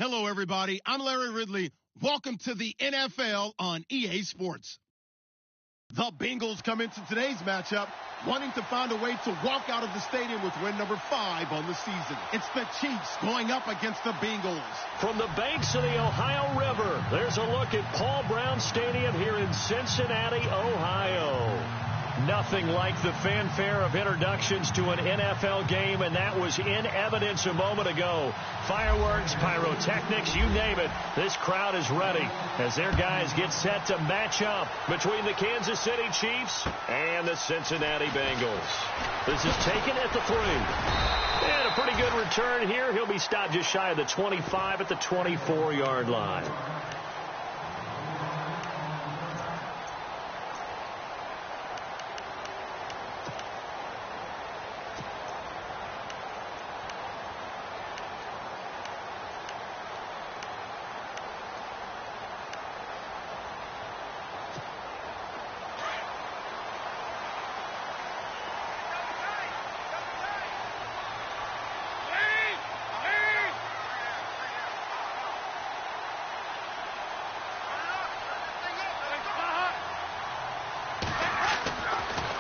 Hello, everybody. I'm Larry Ridley. Welcome to the NFL on EA Sports. The Bengals come into today's matchup wanting to find a way to walk out of the stadium with win number 5 on the season. It's the Chiefs going up against the Bengals. From the banks of the Ohio River, there's a look at Paul Brown Stadium here in Cincinnati, Ohio. Nothing like the fanfare of introductions to an NFL game, and that was in evidence a moment ago. Fireworks, pyrotechnics, you name it. This crowd is ready as their guys get set to match up between the Kansas City Chiefs and the Cincinnati Bengals. This is taken at the 3. And a pretty good return here. He'll be stopped just shy of the 25 at the 24-yard line.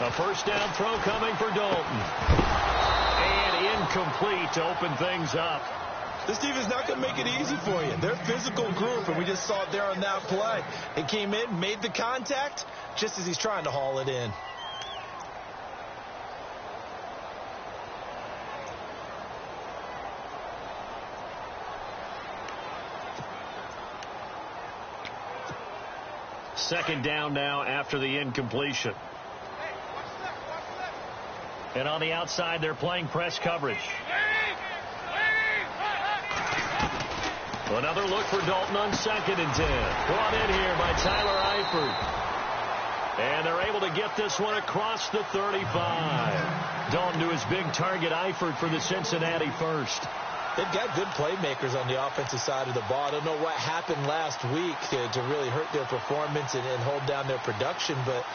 A first down throw coming for Dalton. And incomplete to open things up. This defense is not going to make it easy for you. They're a physical group, and we just saw it there on that play. It came in, made the contact, just as he's trying to haul it in. Second down now after the incompletion. And on the outside, they're playing press coverage. Another look for Dalton on 2nd and 10. Brought in here by Tyler Eifert. And they're able to get this one across the 35. Dalton to his big target, Eifert, for the Cincinnati first. They've got good playmakers on the offensive side of the ball. I don't know what happened last week to really hurt their performance and hold down their production, but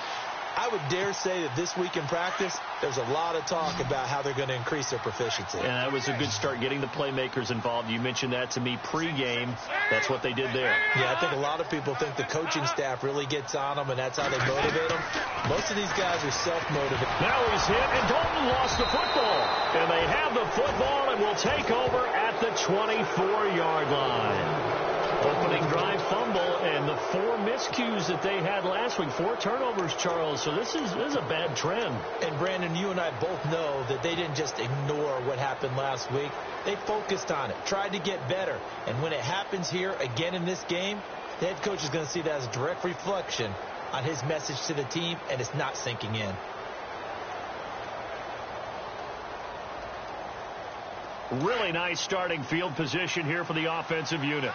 I would dare say that this week in practice, there's a lot of talk about how they're going to increase their proficiency. And that was a good start, getting the playmakers involved. You mentioned that to me pregame. That's what they did there. Yeah, I think a lot of people think the coaching staff really gets on them, and that's how they motivate them. Most of these guys are self-motivated. Now he's hit, and Dalton lost the football. And they have the football and will take over at the 24-yard line. Opening drive fumble, and the 4 miscues that they had last week. 4 turnovers, Charles. So this is a bad trend. And, Brandon, you and I both know that they didn't just ignore what happened last week. They focused on it, tried to get better. And when it happens here again in this game, the head coach is going to see that as a direct reflection on his message to the team, and it's not sinking in. Really nice starting field position here for the offensive unit.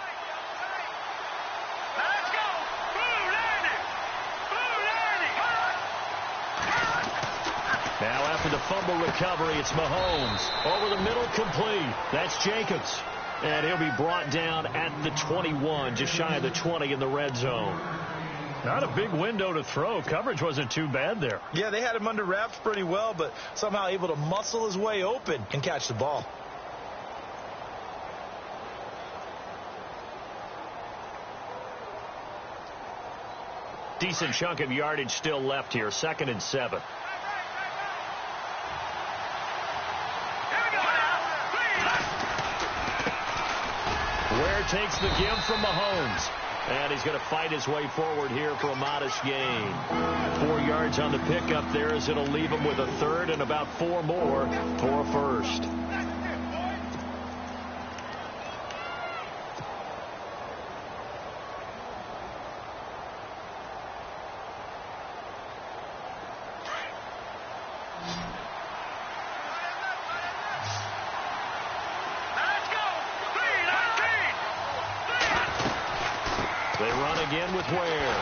Now after the fumble recovery, it's Mahomes. Over the middle, complete. That's Jacobs. And he'll be brought down at the 21, just shy of the 20 in the red zone. Not a big window to throw. Coverage wasn't too bad there. Yeah, they had him under wraps pretty well, but somehow able to muscle his way open and catch the ball. Decent chunk of yardage still left here. 2nd and 7. Ware takes the give from Mahomes. And he's going to fight his way forward here for a modest gain. 4 yards on the pickup there as it'll leave him with a 3rd and about 4 more for a first. They run again with Ware.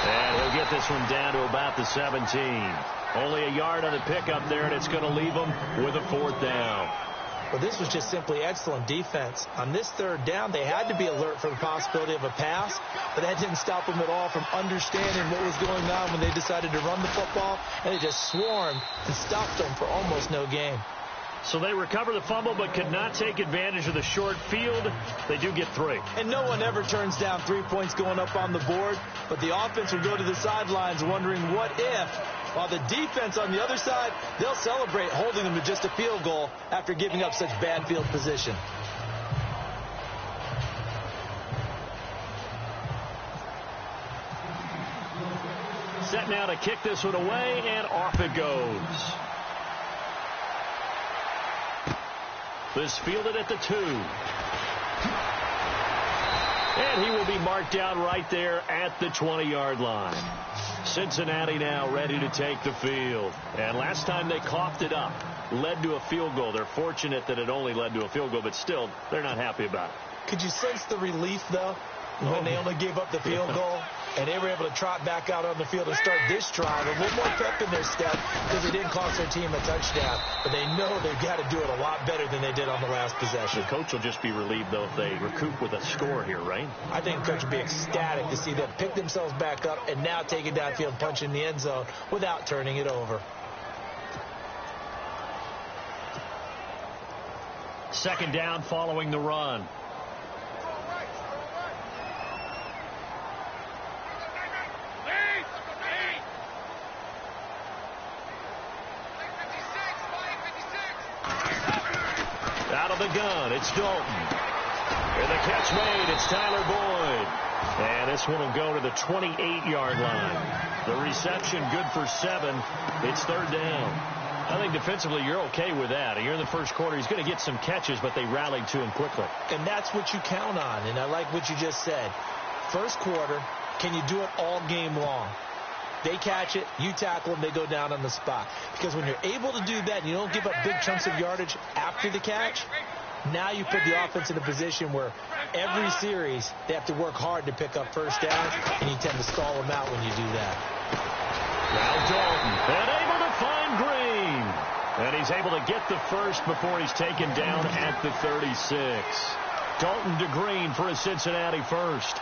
And he'll get this one down to about the 17. Only a yard on the pickup there, and it's going to leave them with a 4th down. Well, this was just simply excellent defense. On this 3rd down, they had to be alert for the possibility of a pass, but that didn't stop them at all from understanding what was going on when they decided to run the football, and they just swarmed and stopped them for almost no gain. So they recover the fumble but could not take advantage of the short field. They do get 3. And no one ever turns down 3 points going up on the board, but the offense will go to the sidelines wondering what if, while the defense on the other side, they'll celebrate holding them to just a field goal after giving up such bad field position. Set now to kick this one away, and off it goes. This fielded at the 2. And he will be marked down right there at the 20-yard line. Cincinnati now ready to take the field. And last time they coughed it up, led to a field goal. They're fortunate that it only led to a field goal, but still, they're not happy about it. Could you sense the relief, though, when they only gave up the field goal? And they were able to trot back out on the field and start this drive. A little more pep in their step because it didn't cost their team a touchdown. But they know they've got to do it a lot better than they did on the last possession. The coach will just be relieved, though, if they recoup with a score here, right? I think the coach will be ecstatic to see them pick themselves back up and now take it downfield, punch in the end zone without turning it over. Second down following the run. Out of the gun, it's Dalton. And the catch made, it's Tyler Boyd. And this one will go to the 28-yard line. The reception good for 7. It's third down. I think defensively you're okay with that. You're in the first quarter. He's going to get some catches, but they rallied to him quickly. And that's what you count on. And I like what you just said. First quarter, can you do it all game long? They catch it, you tackle them, they go down on the spot. Because when you're able to do that and you don't give up big chunks of yardage after the catch, now you put the offense in a position where every series they have to work hard to pick up first downs, and you tend to stall them out when you do that. Now Dalton, and able to find Green. And he's able to get the first before he's taken down at the 36. Dalton to Green for a Cincinnati first.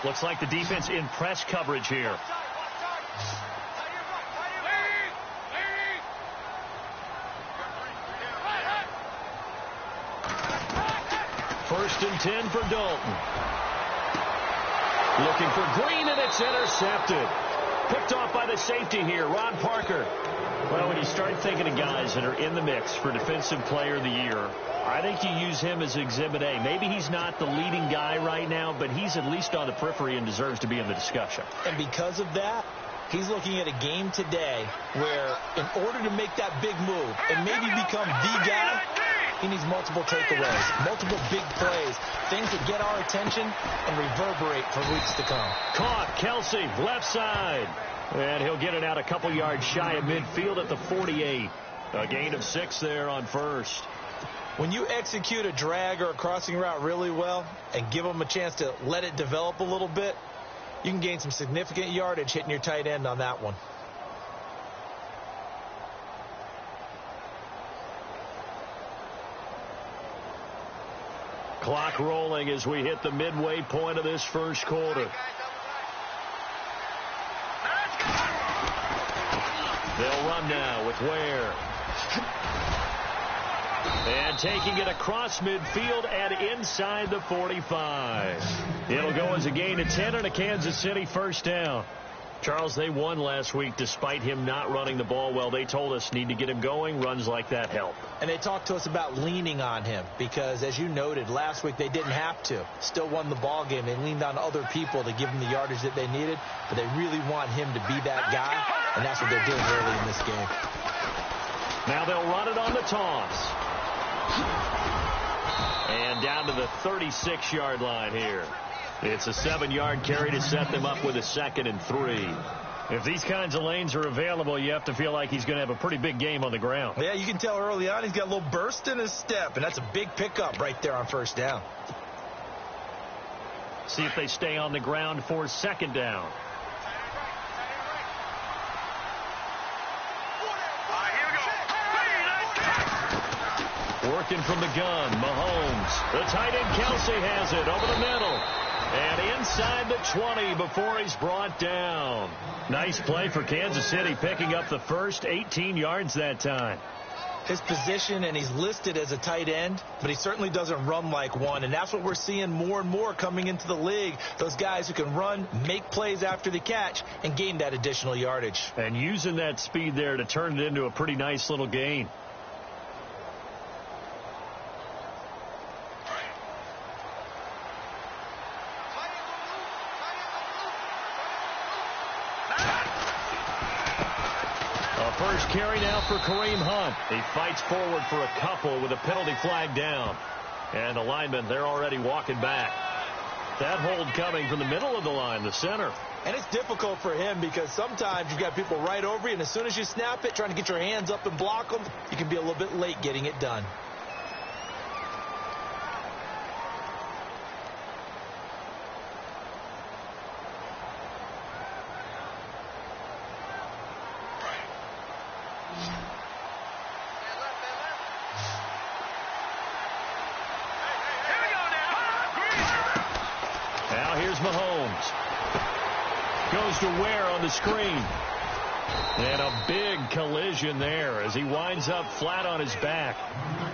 Looks like the defense in press coverage here. First and 10 for Dalton. Looking for Green, and it's intercepted. Picked off by the safety here, Ron Parker. Well, when you start thinking of guys that are in the mix for Defensive Player of the Year, I think you use him as Exhibit A. Maybe he's not the leading guy right now, but he's at least on the periphery and deserves to be in the discussion. And because of that, he's looking at a game today where in order to make that big move and maybe become the guy, he needs multiple takeaways, multiple big plays, things that get our attention and reverberate for weeks to come. Caught, Kelsey, left side. And he'll get it out a couple yards shy of midfield at the 48. A gain of 6 there on first. When you execute a drag or a crossing route really well and give them a chance to let it develop a little bit, you can gain some significant yardage hitting your tight end on that one. Clock rolling as we hit the midway point of this first quarter. They'll run now with Ware. And taking it across midfield and inside the 45. It'll go as a gain of 10 and a Kansas City first down. Charles, they won last week despite him not running the ball well. They told us need to get him going. Runs like that help. And they talked to us about leaning on him because, as you noted, last week they didn't have to. Still won the ball game. They leaned on other people to give them the yardage that they needed, but they really want him to be that guy, and that's what they're doing early in this game. Now they'll run it on the toss. And down to the 36-yard line here. It's a 7-yard carry to set them up with a 2nd and 3. If these kinds of lanes are available, you have to feel like he's going to have a pretty big game on the ground. Yeah, you can tell early on he's got a little burst in his step, and that's a big pickup right there on first down. See if they stay on the ground for 2nd down. working from the gun. Mahomes. The tight end Kelsey has it over the middle. And inside the 20 before he's brought down. Nice play for Kansas City, picking up the first 18 yards that time. His position, and he's listed as a tight end, but he certainly doesn't run like one, and that's what we're seeing more and more coming into the league. Those guys who can run, make plays after the catch, and gain that additional yardage. And using that speed there to turn it into a pretty nice little gain. First carry now for Kareem Hunt. He fights forward for a couple with a penalty flag down. And the linemen, they're already walking back. That hold coming from the middle of the line, the center. And it's difficult for him because sometimes you've got people right over you, and as soon as you snap it, trying to get your hands up and block them, you can be a little bit late getting it done. Mahomes goes to Ware on the screen, and a big collision there as he winds up flat on his back.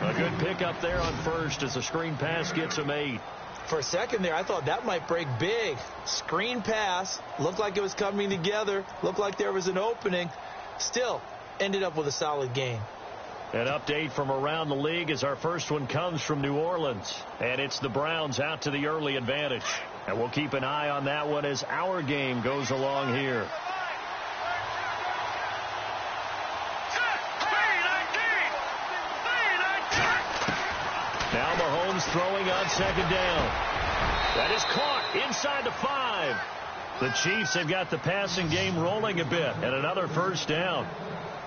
A good pickup there on first as the screen pass gets him 8. For a second there, I thought that might break big. Screen pass, looked like it was coming together, looked like there was an opening. Still ended up with a solid gain. An update from around the league as our first one comes from New Orleans. And it's the Browns out to the early advantage. And we'll keep an eye on that one as our game goes along here. Now Mahomes throwing on second down. That is caught inside the 5. The Chiefs have got the passing game rolling a bit. And another first down.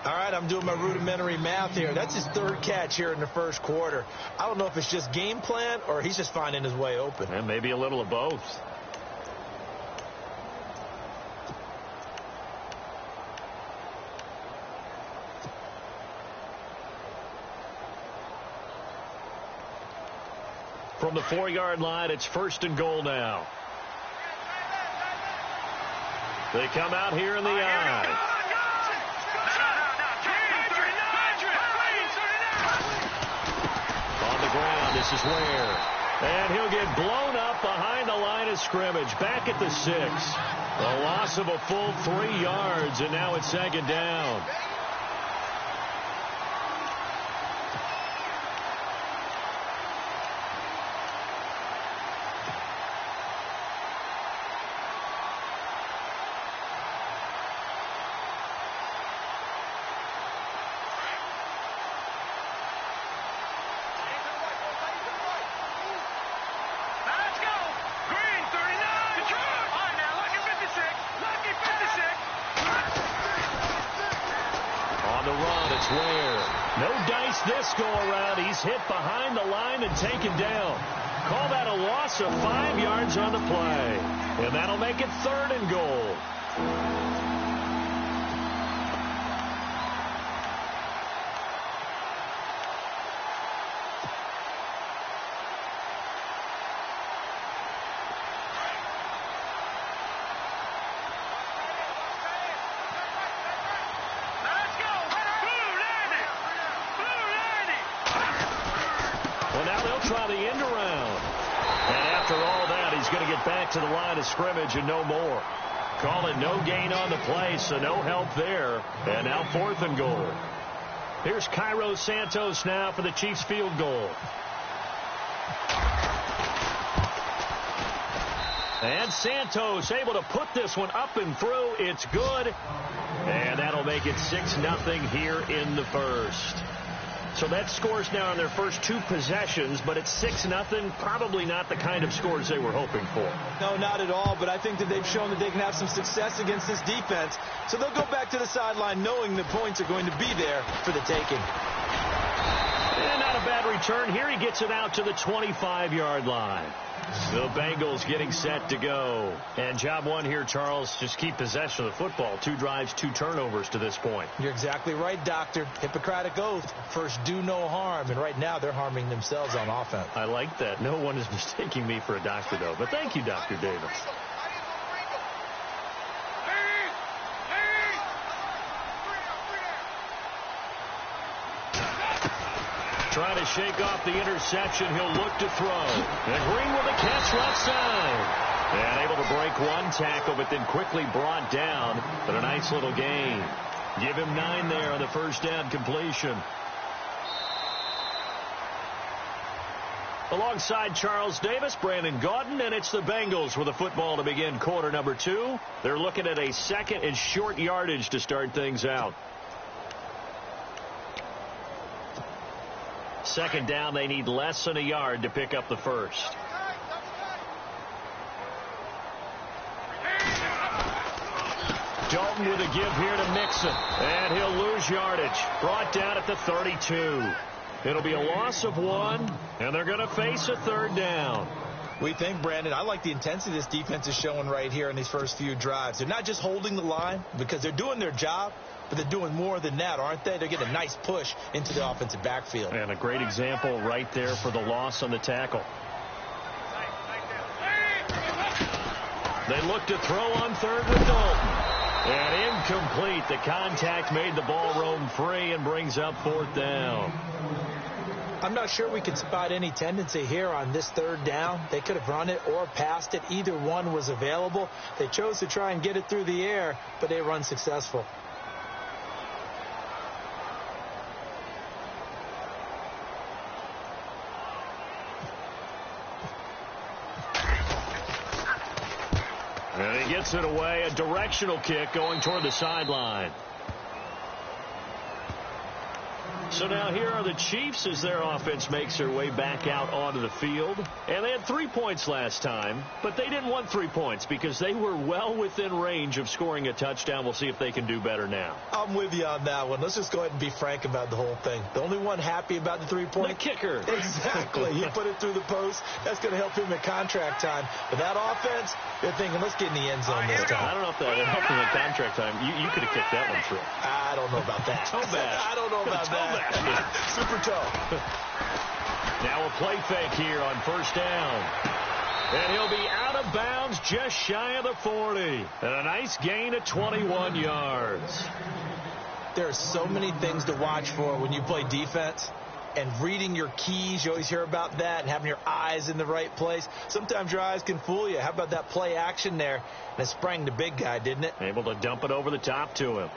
All right, I'm doing my rudimentary math here. That's his third catch here in the first quarter. I don't know if it's just game plan or he's just finding his way open. And maybe a little of both. From the 4-yard line, it's first and goal now. They come out here in the eye. This is Ware. And he'll get blown up behind the line of scrimmage. Back at the 6. A loss of a full 3 yards, and now it's second down. This go around, he's hit behind the line and taken down. Call that a loss of 5 yards on the play. And that'll make it third and goal. Try the end around. And after all that, he's going to get back to the line of scrimmage and no more. Call it no gain on the play, so no help there. And now fourth and goal. Here's Cairo Santos now for the Chiefs field goal. And Santos able to put this one up and through. It's good. And that'll make it 6-0 here in the first. So that scores now on their first 2 possessions, but it's 6-0. Probably not the kind of scores they were hoping for. No, not at all, but I think that they've shown that they can have some success against this defense. So they'll go back to the sideline knowing the points are going to be there for the taking. And not a bad return. Here he gets it out to the 25-yard line. The Bengals getting set to go. And job one here, Charles, just keep possession of the football. 2 drives, 2 turnovers to this point. You're exactly right, Doctor. Hippocratic oath. First, do no harm. And right now, they're harming themselves on offense. I like that. No one is mistaking me for a doctor, though. But thank you, Dr. Davis. Trying to shake off the interception. He'll look to throw. And Green with a catch left side. And able to break 1 tackle, but then quickly brought down. But a nice little gain. Give him 9 there on the first down completion. Alongside Charles Davis, Brandon Gaudin, and it's the Bengals with the football to begin quarter number 2. They're looking at a 2nd and short yardage to start things out. 2nd down, they need less than a yard to pick up the first. Dalton with a give here to Mixon, and he'll lose yardage. Brought down at the 32. It'll be a loss of 1, and they're going to face a 3rd down. We think, Brandon, I like the intensity this defense is showing right here in these first few drives. They're not just holding the line because they're doing their job, but they're doing more than that, aren't they? They're getting a nice push into the offensive backfield. And a great example right there for the loss on the tackle. They look to throw on 3rd with Dalton. And incomplete. The contact made the ball roam free and brings up 4th down. I'm not sure we could spot any tendency here on this 3rd down. They could have run it or passed it. Either one was available. They chose to try and get it through the air, but they were unsuccessful. And he gets it away. A directional kick going toward the sideline. So now here are the Chiefs as their offense makes their way back out onto the field. And they had 3 points last time, but they didn't want 3 points because they were well within range of scoring a touchdown. We'll see if they can do better now. I'm with you on that one. Let's just go ahead and be frank about the whole thing. The only one happy about the 3-point. The kicker. Exactly. He put it through the post. That's going to help him at contract time. But that offense, they're thinking, let's get in the end zone this time. I don't know if that helped him at contract time. You could have kicked that one through. I don't know about that. Toe bash. I don't know about that. Super toe. Now a play fake here on 1st down. And he'll be out of bounds just shy of the 40. And a nice gain of 21 yards. There are so many things to watch for when you play defense. And reading your keys, you always hear about that, and having your eyes in the right place. Sometimes your eyes can fool you. How about that play action there? And it sprang the big guy, didn't it? Able to dump it over the top to him.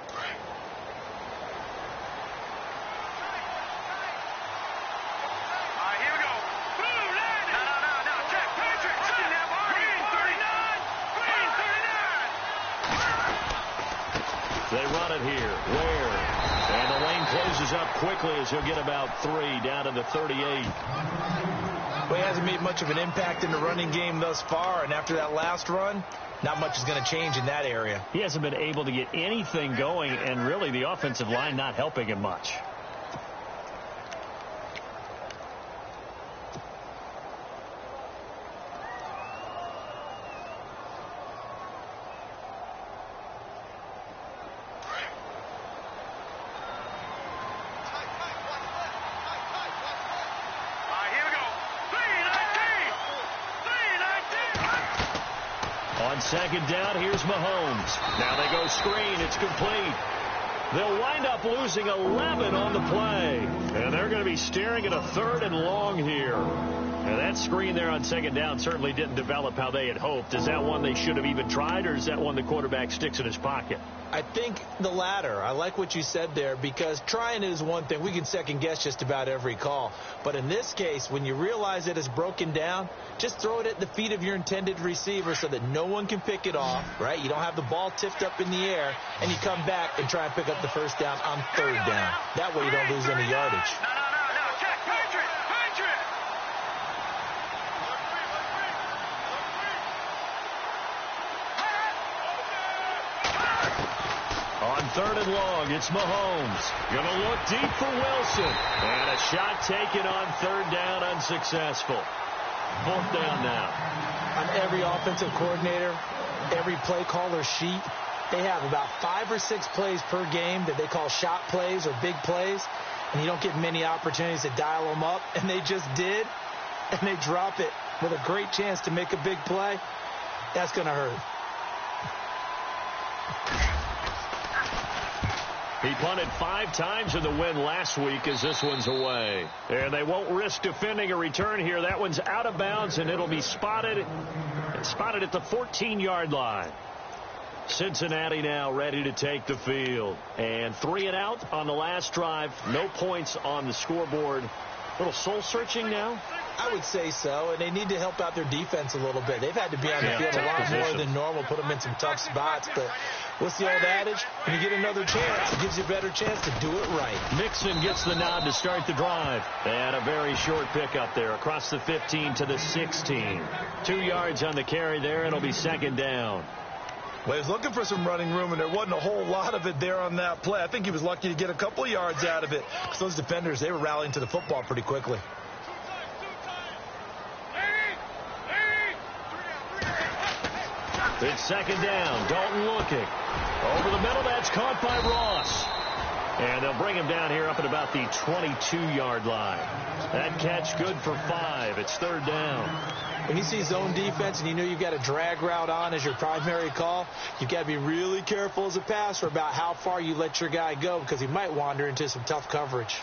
They run it here. Ware. And the lane closes up quickly as he'll get about 3 down to the 38. Well, he hasn't made much of an impact in the running game thus far, and after that last run, not much is going to change in that area. He hasn't been able to get anything going, and really the offensive line not helping him much. On 2nd down, here's Mahomes. Now they go screen. It's complete. They'll wind up losing 11 on the play. And they're going to be staring at a 3rd and long here. And that screen there on 2nd down certainly didn't develop how they had hoped. Is that one they should have even tried, or is that one the quarterback sticks in his pocket? I think the latter. I like what you said there, because trying is one thing. We can second guess just about every call. But in this case, when you realize it is broken down, just throw it at the feet of your intended receiver so that no one can pick it off, right? You don't have the ball tipped up in the air, and you come back and try and pick up the 1st down on 3rd down. That way you don't lose any yardage. On 3rd and long, it's Mahomes. Going to look deep for Wilson. And a shot taken on 3rd down, unsuccessful. 4th down now. On every offensive coordinator, every play caller sheet, they have about 5 or 6 plays per game that they call shot plays or big plays, and you don't get many opportunities to dial them up, and they just did, and they drop it with a great chance to make a big play. That's going to hurt. He punted 5 times in the win last week as this one's away. And they won't risk defending a return here. That one's out of bounds, and it'll be spotted at the 14-yard line. Cincinnati now ready to take the field. And 3 and out on the last drive. No points on the scoreboard. A little soul-searching now? I would say so, and they need to help out their defense a little bit. They've had to be on the field a lot more than normal, put them in some tough spots. But what's the old adage? When you get another chance, it gives you a better chance to do it right. Mixon gets the nod to start the drive. And a very short pickup there across the 15 to the 16. 2 yards on the carry there. It'll be 2nd down. Well, he was looking for some running room, and there wasn't a whole lot of it there on that play. I think he was lucky to get a couple of yards out of it, because those defenders, they were rallying to the football pretty quickly. It's 2nd down. Dalton looking. Over the middle, that's caught by Ross. And they'll bring him down here up at about the 22-yard line. That catch good for 5. It's 3rd down. When you see zone defense and you know you've got a drag route on as your primary call, you've got to be really careful as a passer about how far you let your guy go, because he might wander into some tough coverage.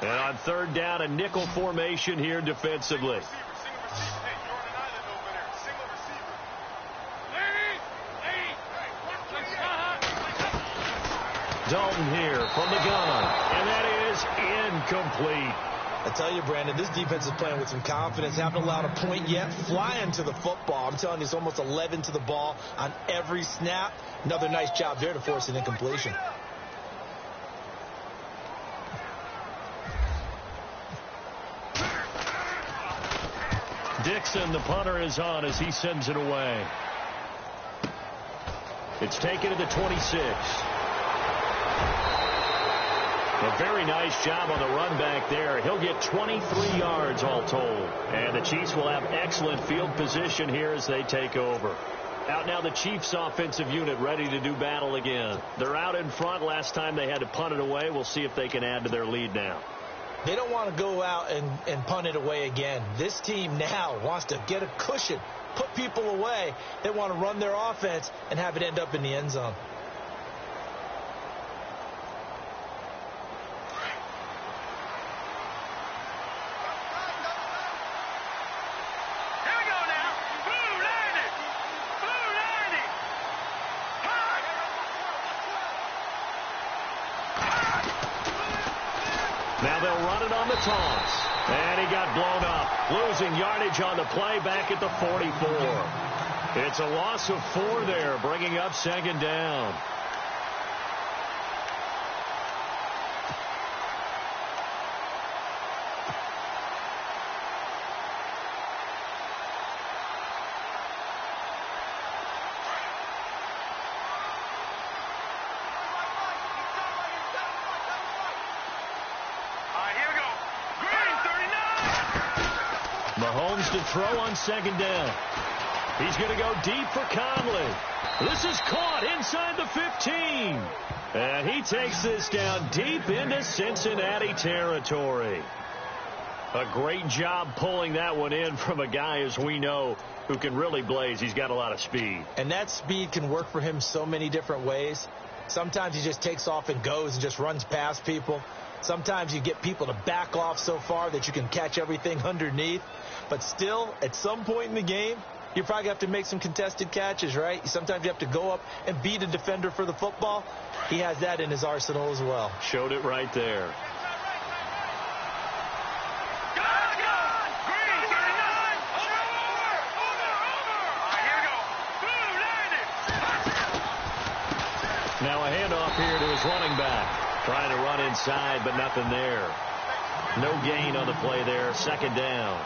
And on 3rd down, a nickel formation here defensively. Dalton here from the gun, and that is incomplete. I tell you, Brandon, this defense is playing with some confidence. Haven't allowed a point yet. Flying to the football. I'm telling you, it's almost 11 to the ball on every snap. Another nice job there to force an incompletion. Dixon, the punter, is on as he sends it away. It's taken to the 26. A very nice job on the run back there. He'll get 23 yards all told. And the Chiefs will have excellent field position here as they take over. Out now the Chiefs offensive unit ready to do battle again. They're out in front. Last time they had to punt it away. We'll see if they can add to their lead now. They don't want to go out and punt it away again. This team now wants to get a cushion, put people away. They want to run their offense and have it end up in the end zone. Now they'll run it on the toss. And he got blown up. Losing yardage on the play back at the 44. It's a loss of 4 there, bringing up 2nd down. Mahomes to throw on 2nd down. He's going to go deep for Conley. This is caught inside the 15. And he takes this down deep into Cincinnati territory. A great job pulling that one in from a guy, as we know, who can really blaze. He's got a lot of speed. And that speed can work for him so many different ways. Sometimes he just takes off and goes and just runs past people. Sometimes you get people to back off so far that you can catch everything underneath. But still, at some point in the game, you probably have to make some contested catches, right? Sometimes you have to go up and beat a defender for the football. He has that in his arsenal as well. Showed it right there. Now a handoff here to his running back. Trying to run inside, but nothing there. No gain on the play there. 2nd down.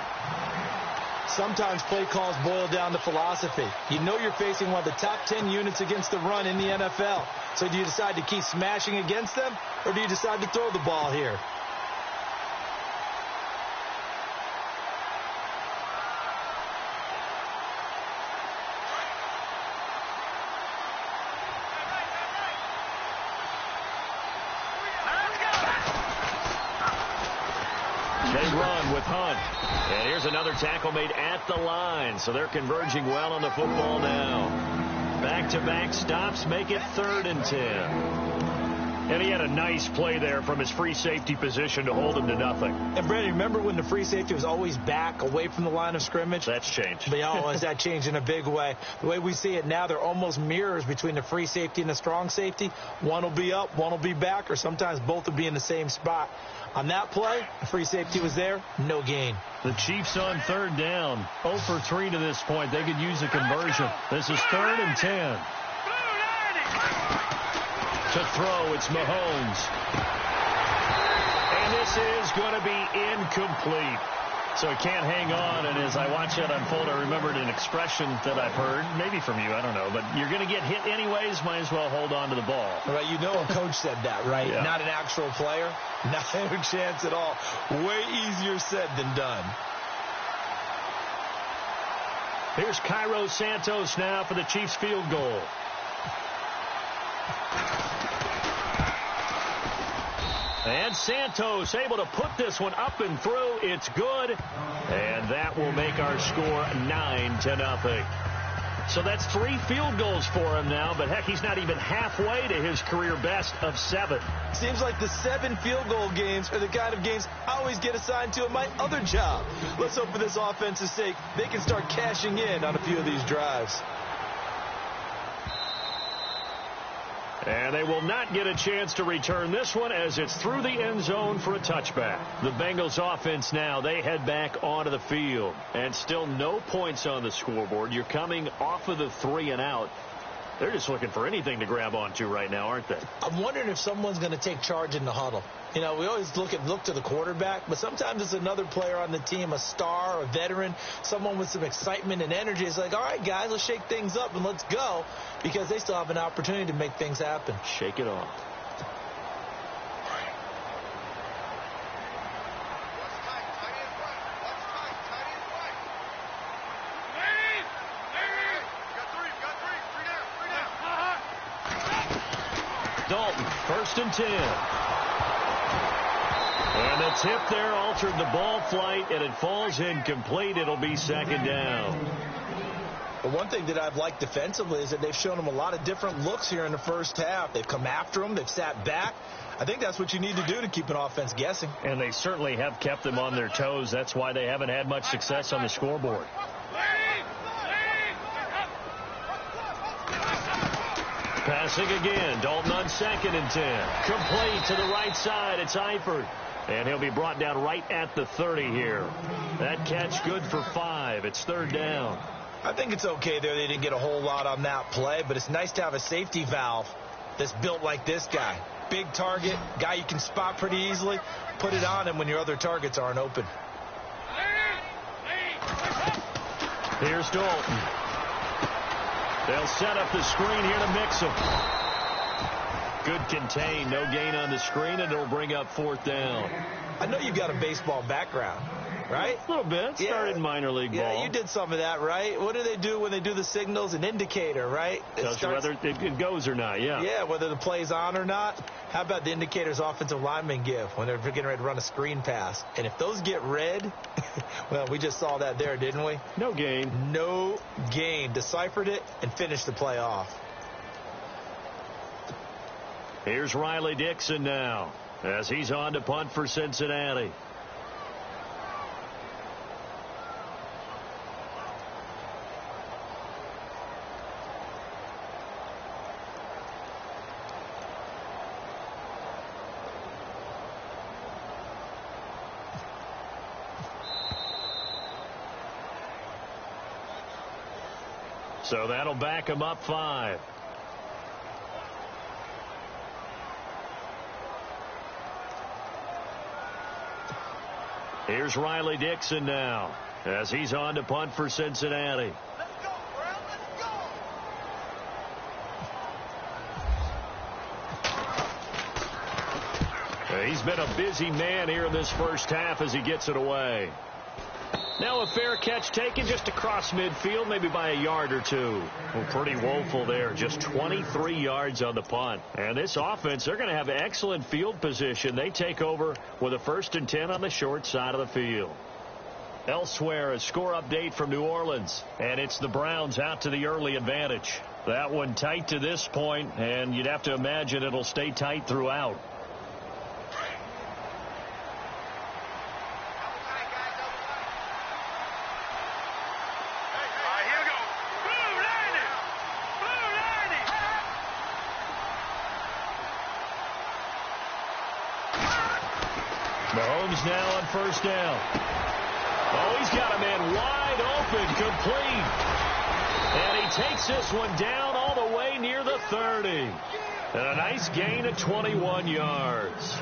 Sometimes play calls boil down to philosophy. You know you're facing one of the top 10 units against the run in the NFL. So do you decide to keep smashing against them, or do you decide to throw the ball here? They run with Hunt. And here's another tackle made at the line. So they're converging well on the football now. Back-to-back stops make it 3rd and 10. And he had a nice play there from his free safety position to hold him to nothing. And, Brandon, remember when the free safety was always back away from the line of scrimmage? That's changed. But has that changed in a big way? The way we see it now, they're almost mirrors between the free safety and the strong safety. One will be up, one will be back, or sometimes both will be in the same spot. On that play, the free safety was there, no gain. The Chiefs on 3rd down. 0 for 3 to this point. They could use a conversion. This is 3rd and 10. To throw, it's Mahomes. And this is going to be incomplete. So he can't hang on, and as I watch that unfold, I remembered an expression that I've heard, maybe from you, I don't know, but you're going to get hit anyways, might as well hold on to the ball. Right, you know a coach said that, right? Yeah. Not an actual player. Not a chance at all. Way easier said than done. Here's Cairo Santos now for the Chiefs field goal. And Santos able to put this one up and through. It's good. And that will make our score 9-0. So that's 3 field goals for him now. But, heck, he's not even halfway to his career best of 7. Seems like the 7 field goal games are the kind of games I always get assigned to in my other job. Let's hope for this offense's sake they can start cashing in on a few of these drives. And they will not get a chance to return this one as it's through the end zone for a touchback. The Bengals offense now, they head back onto the field. And still no points on the scoreboard. You're coming off of the 3 and out. They're just looking for anything to grab onto right now, aren't they? I'm wondering if someone's going to take charge in the huddle. You know, we always look to the quarterback, but sometimes it's another player on the team, a star, a veteran, someone with some excitement and energy. It's like, all right, guys, let's shake things up and let's go, because they still have an opportunity to make things happen. Shake it off. Dalton, 1st and 10. And the tip there altered the ball flight, and it falls incomplete. It'll be 2nd down. But one thing that I've liked defensively is that they've shown them a lot of different looks here in the first half. They've come after them. They've sat back. I think that's what you need to do to keep an offense guessing. And they certainly have kept them on their toes. That's why they haven't had much success on the scoreboard. Passing again. Dalton on 2nd and 10. Complete to the right side. It's Eifert. And he'll be brought down right at the 30 here. That catch good for 5. It's 3rd down. I think it's okay there. They didn't get a whole lot on that play, but it's nice to have a safety valve that's built like this guy. Big target, guy you can spot pretty easily. Put it on him when your other targets aren't open. Here's Dalton. They'll set up the screen here to mix him. Good contain. No gain on the screen, and it'll bring up 4th down. I know you've got a baseball background, right? A little bit. Started in minor league ball. Yeah, you did some of that, right? What do they do when they do the signals? An indicator, right? Tells you whether it goes or not, yeah. Yeah, whether the play's on or not. How about the indicators offensive linemen give when they're getting ready to run a screen pass? And if those get red, well, we just saw that there, didn't we? No gain. No gain. Deciphered it and finished the play off. Here's Riley Dixon now as he's on to punt for Cincinnati. So that'll back him up 5. Here's Riley Dixon now as he's on to punt for Cincinnati. Let's go, Brown. Let's go. He's been a busy man here in this first half as he gets it away. Now a fair catch taken just across midfield, maybe by a yard or two. Well, pretty woeful there. Just 23 yards on the punt. And this offense, they're going to have excellent field position. They take over with a 1st and 10 on the short side of the field. Elsewhere, a score update from New Orleans. And it's the Browns out to the early advantage. That one tight to this point, and you'd have to imagine it'll stay tight throughout. Mahomes now on 1st down. Oh, he's got a man wide open, complete. And he takes this one down all the way near the 30. And a nice gain of 21 yards.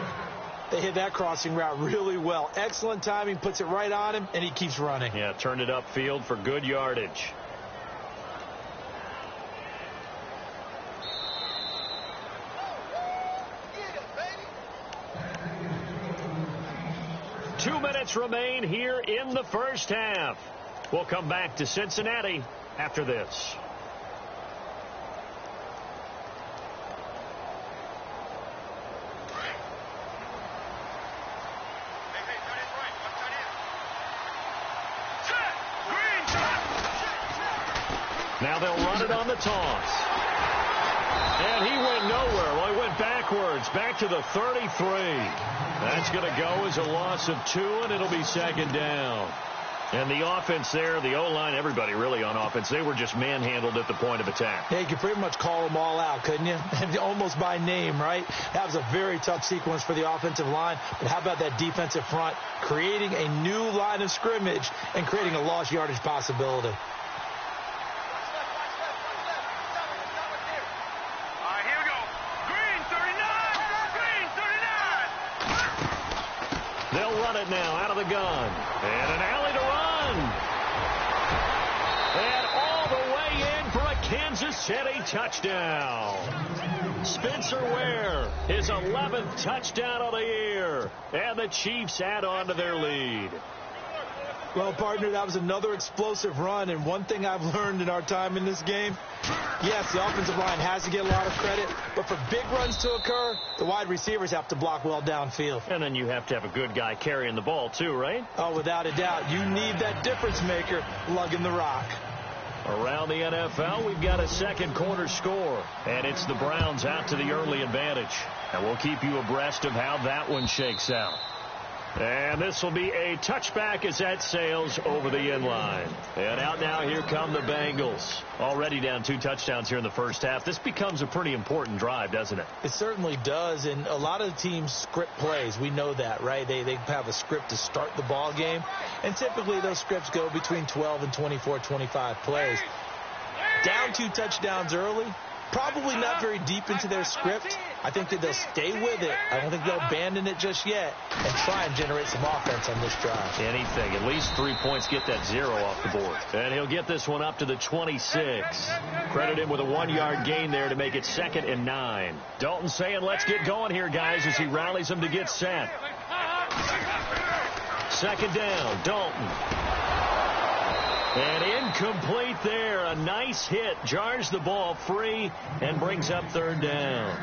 They hit that crossing route really well. Excellent timing, puts it right on him, and he keeps running. Yeah, turned it upfield for good yardage. Two minutes remain here in the first half. We'll come back to Cincinnati after this. Now they'll run it on the toss. And he went nowhere. Well, he went backwards, back to the 33. That's going to go as a loss of 2, and it'll be 2nd down. And the offense there, the O-line, everybody really on offense, they were just manhandled at the point of attack. Yeah, you could pretty much call them all out, couldn't you? Almost by name, right? That was a very tough sequence for the offensive line. But how about that defensive front creating a new line of scrimmage and creating a lost yardage possibility? Now out of the gun, and an alley to run, and all the way in for a Kansas City touchdown. Spencer Ware, his 11th touchdown of the year, and the Chiefs add on to their lead. Well, partner, that was another explosive run, and one thing I've learned in our time in this game, yes, the offensive line has to get a lot of credit, but for big runs to occur, the wide receivers have to block well downfield. And then you have to have a good guy carrying the ball too, right? Oh, without a doubt. You need that difference maker lugging the rock. Around the NFL, we've got a second quarter score, and it's the Browns out to the early advantage. And we'll keep you abreast of how that one shakes out. And this will be a touchback as that sails over the end line. And out now, here come the Bengals. Already down 2 touchdowns here in the first half. This becomes a pretty important drive, doesn't it? It certainly does. And a lot of the teams script plays. We know that, right? They have a script to start the ball game. And typically those scripts go between 12 and 24, 25 plays. Down 2 touchdowns early. Probably not very deep into their script. I think that they'll stay with it. I don't think they'll abandon it just yet and try and generate some offense on this drive. Anything. At least 3 points, get that 0 off the board. And he'll get this one up to the 26. Credit him with a 1-yard gain there to make it 2nd and 9. Dalton saying, let's get going here, guys, as he rallies them to get set. 2nd down, Dalton. And incomplete there. A nice hit. Jars the ball free and brings up 3rd down.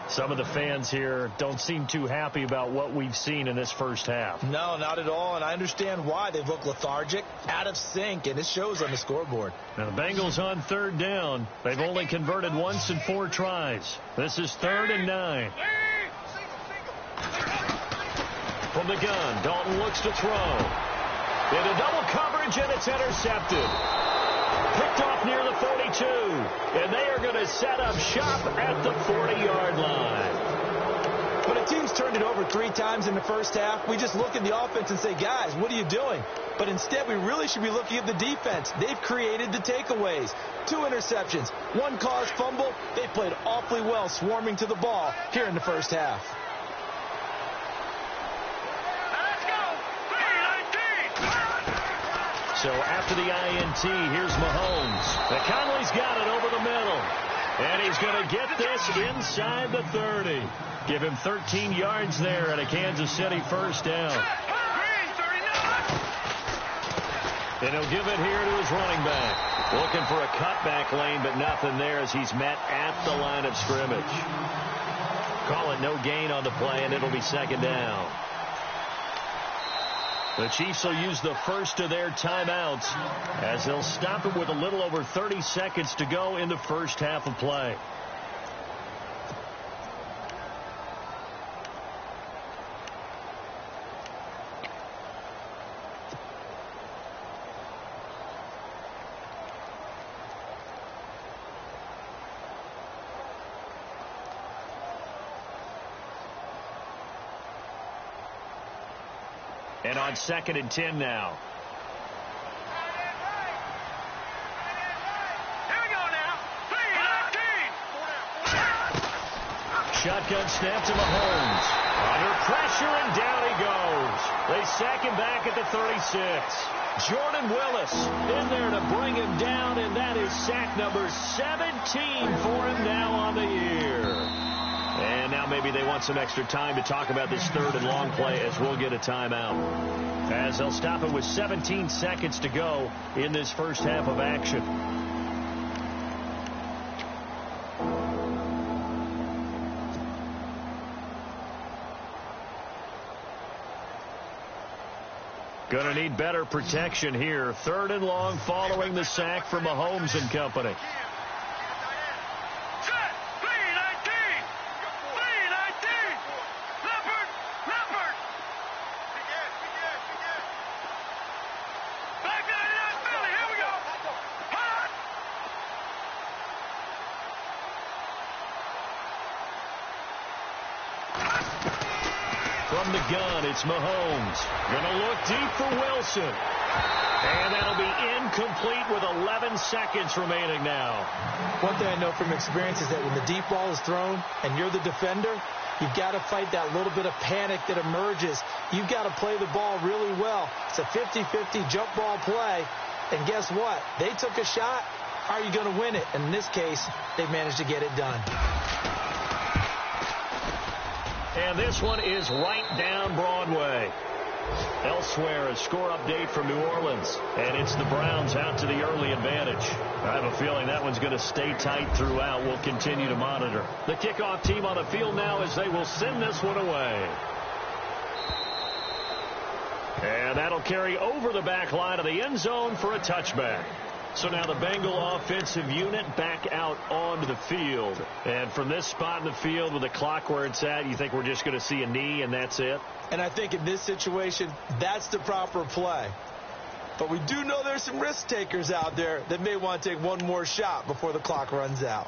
Some of the fans here don't seem too happy about what we've seen in this first half. No, not at all, and I understand why. They've looked lethargic, out of sync, and it shows on the scoreboard. Now the Bengals on 3rd down. They've only converted once in 4 tries. This is 3rd and 9. From the gun, Dalton looks to throw. Into double coverage, and it's intercepted. Picked off near the 42. And they are going to set up shop at the 40-yard line. When a team's turned it over 3 times in the first half, we just look at the offense and say, guys, what are you doing? But instead, we really should be looking at the defense. They've created the takeaways. 2 interceptions, 1 caused fumble. They played awfully well swarming to the ball here in the first half. So after the INT, here's Mahomes. And Conley's got it over the middle. And he's going to get this inside the 30. Give him 13 yards there at a Kansas City first down. And he'll give it here to his running back. Looking for a cutback lane, but nothing there as he's met at the line of scrimmage. Call it no gain on the play, and it'll be second down. The Chiefs will use the first of their timeouts as they'll stop it with a little over 30 seconds to go in the first half of play. And on 2nd and 10 now. Here we go now. 3-19. Shotgun snap to Mahomes. Under pressure, and down he goes. They sack him back at the 36. Jordan Willis in there to bring him down, and that is sack number 17 for him now on the year. And now maybe they want some extra time to talk about this 3rd and long play as we'll get a timeout. As they'll stop it with 17 seconds to go in this first half of action. Going to need better protection here. 3rd and long following the sack from Mahomes and company. From the gun, it's Mahomes. Going to look deep for Wilson. And that'll be incomplete with 11 seconds remaining now. One thing I know from experience is that when the deep ball is thrown and you're the defender, you've got to fight that little bit of panic that emerges. You've got to play the ball really well. It's a 50-50 jump ball play. And guess what? They took a shot. Are you going to win it? And in this case, they've managed to get it done. And this one is right down Broadway. Elsewhere, a score update from New Orleans. And it's the Browns out to the early advantage. I have a feeling that one's going to stay tight throughout. We'll continue to monitor. The kickoff team on the field now as they will send this one away. And that'll carry over the back line of the end zone for a touchback. So now the Bengal offensive unit back out onto the field. And from this spot in the field with the clock where it's at, you think we're just going to see a knee and that's it? And I think in this situation, that's the proper play. But we do know there's some risk takers out there that may want to take one more shot before the clock runs out.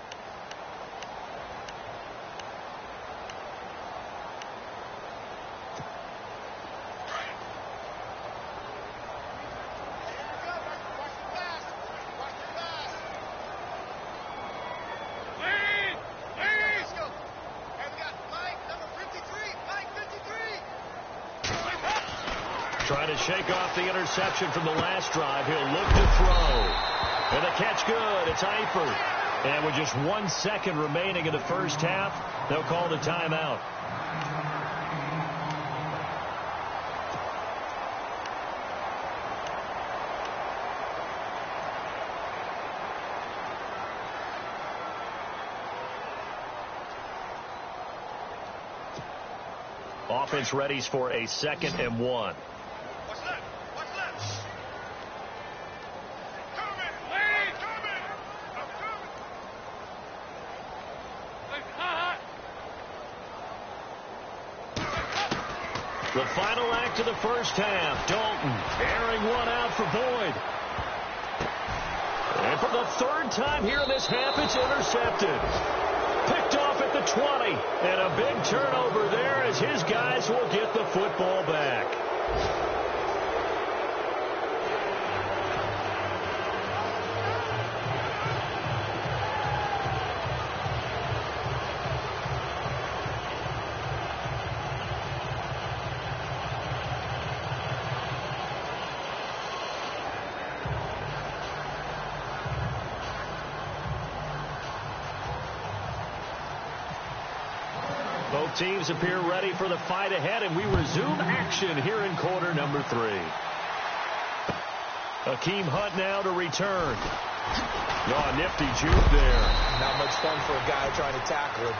Trying to shake off the interception from the last drive. He'll look to throw. And the catch good. It's Eifert. And with just 1 second remaining in the first half, they'll call the timeout. Offense readies for a 2nd and 1. The final act of the first half. Dalton airing one out for Boyd. And for the 3rd time here in this half, it's intercepted. Picked off at the 20. And a big turnover there as his guys will get the football back. Both teams appear ready for the fight ahead, and we resume action here in quarter number 3. Akeem Hunt now to return. Oh, nifty juke there. Not much fun for a guy trying to tackle him.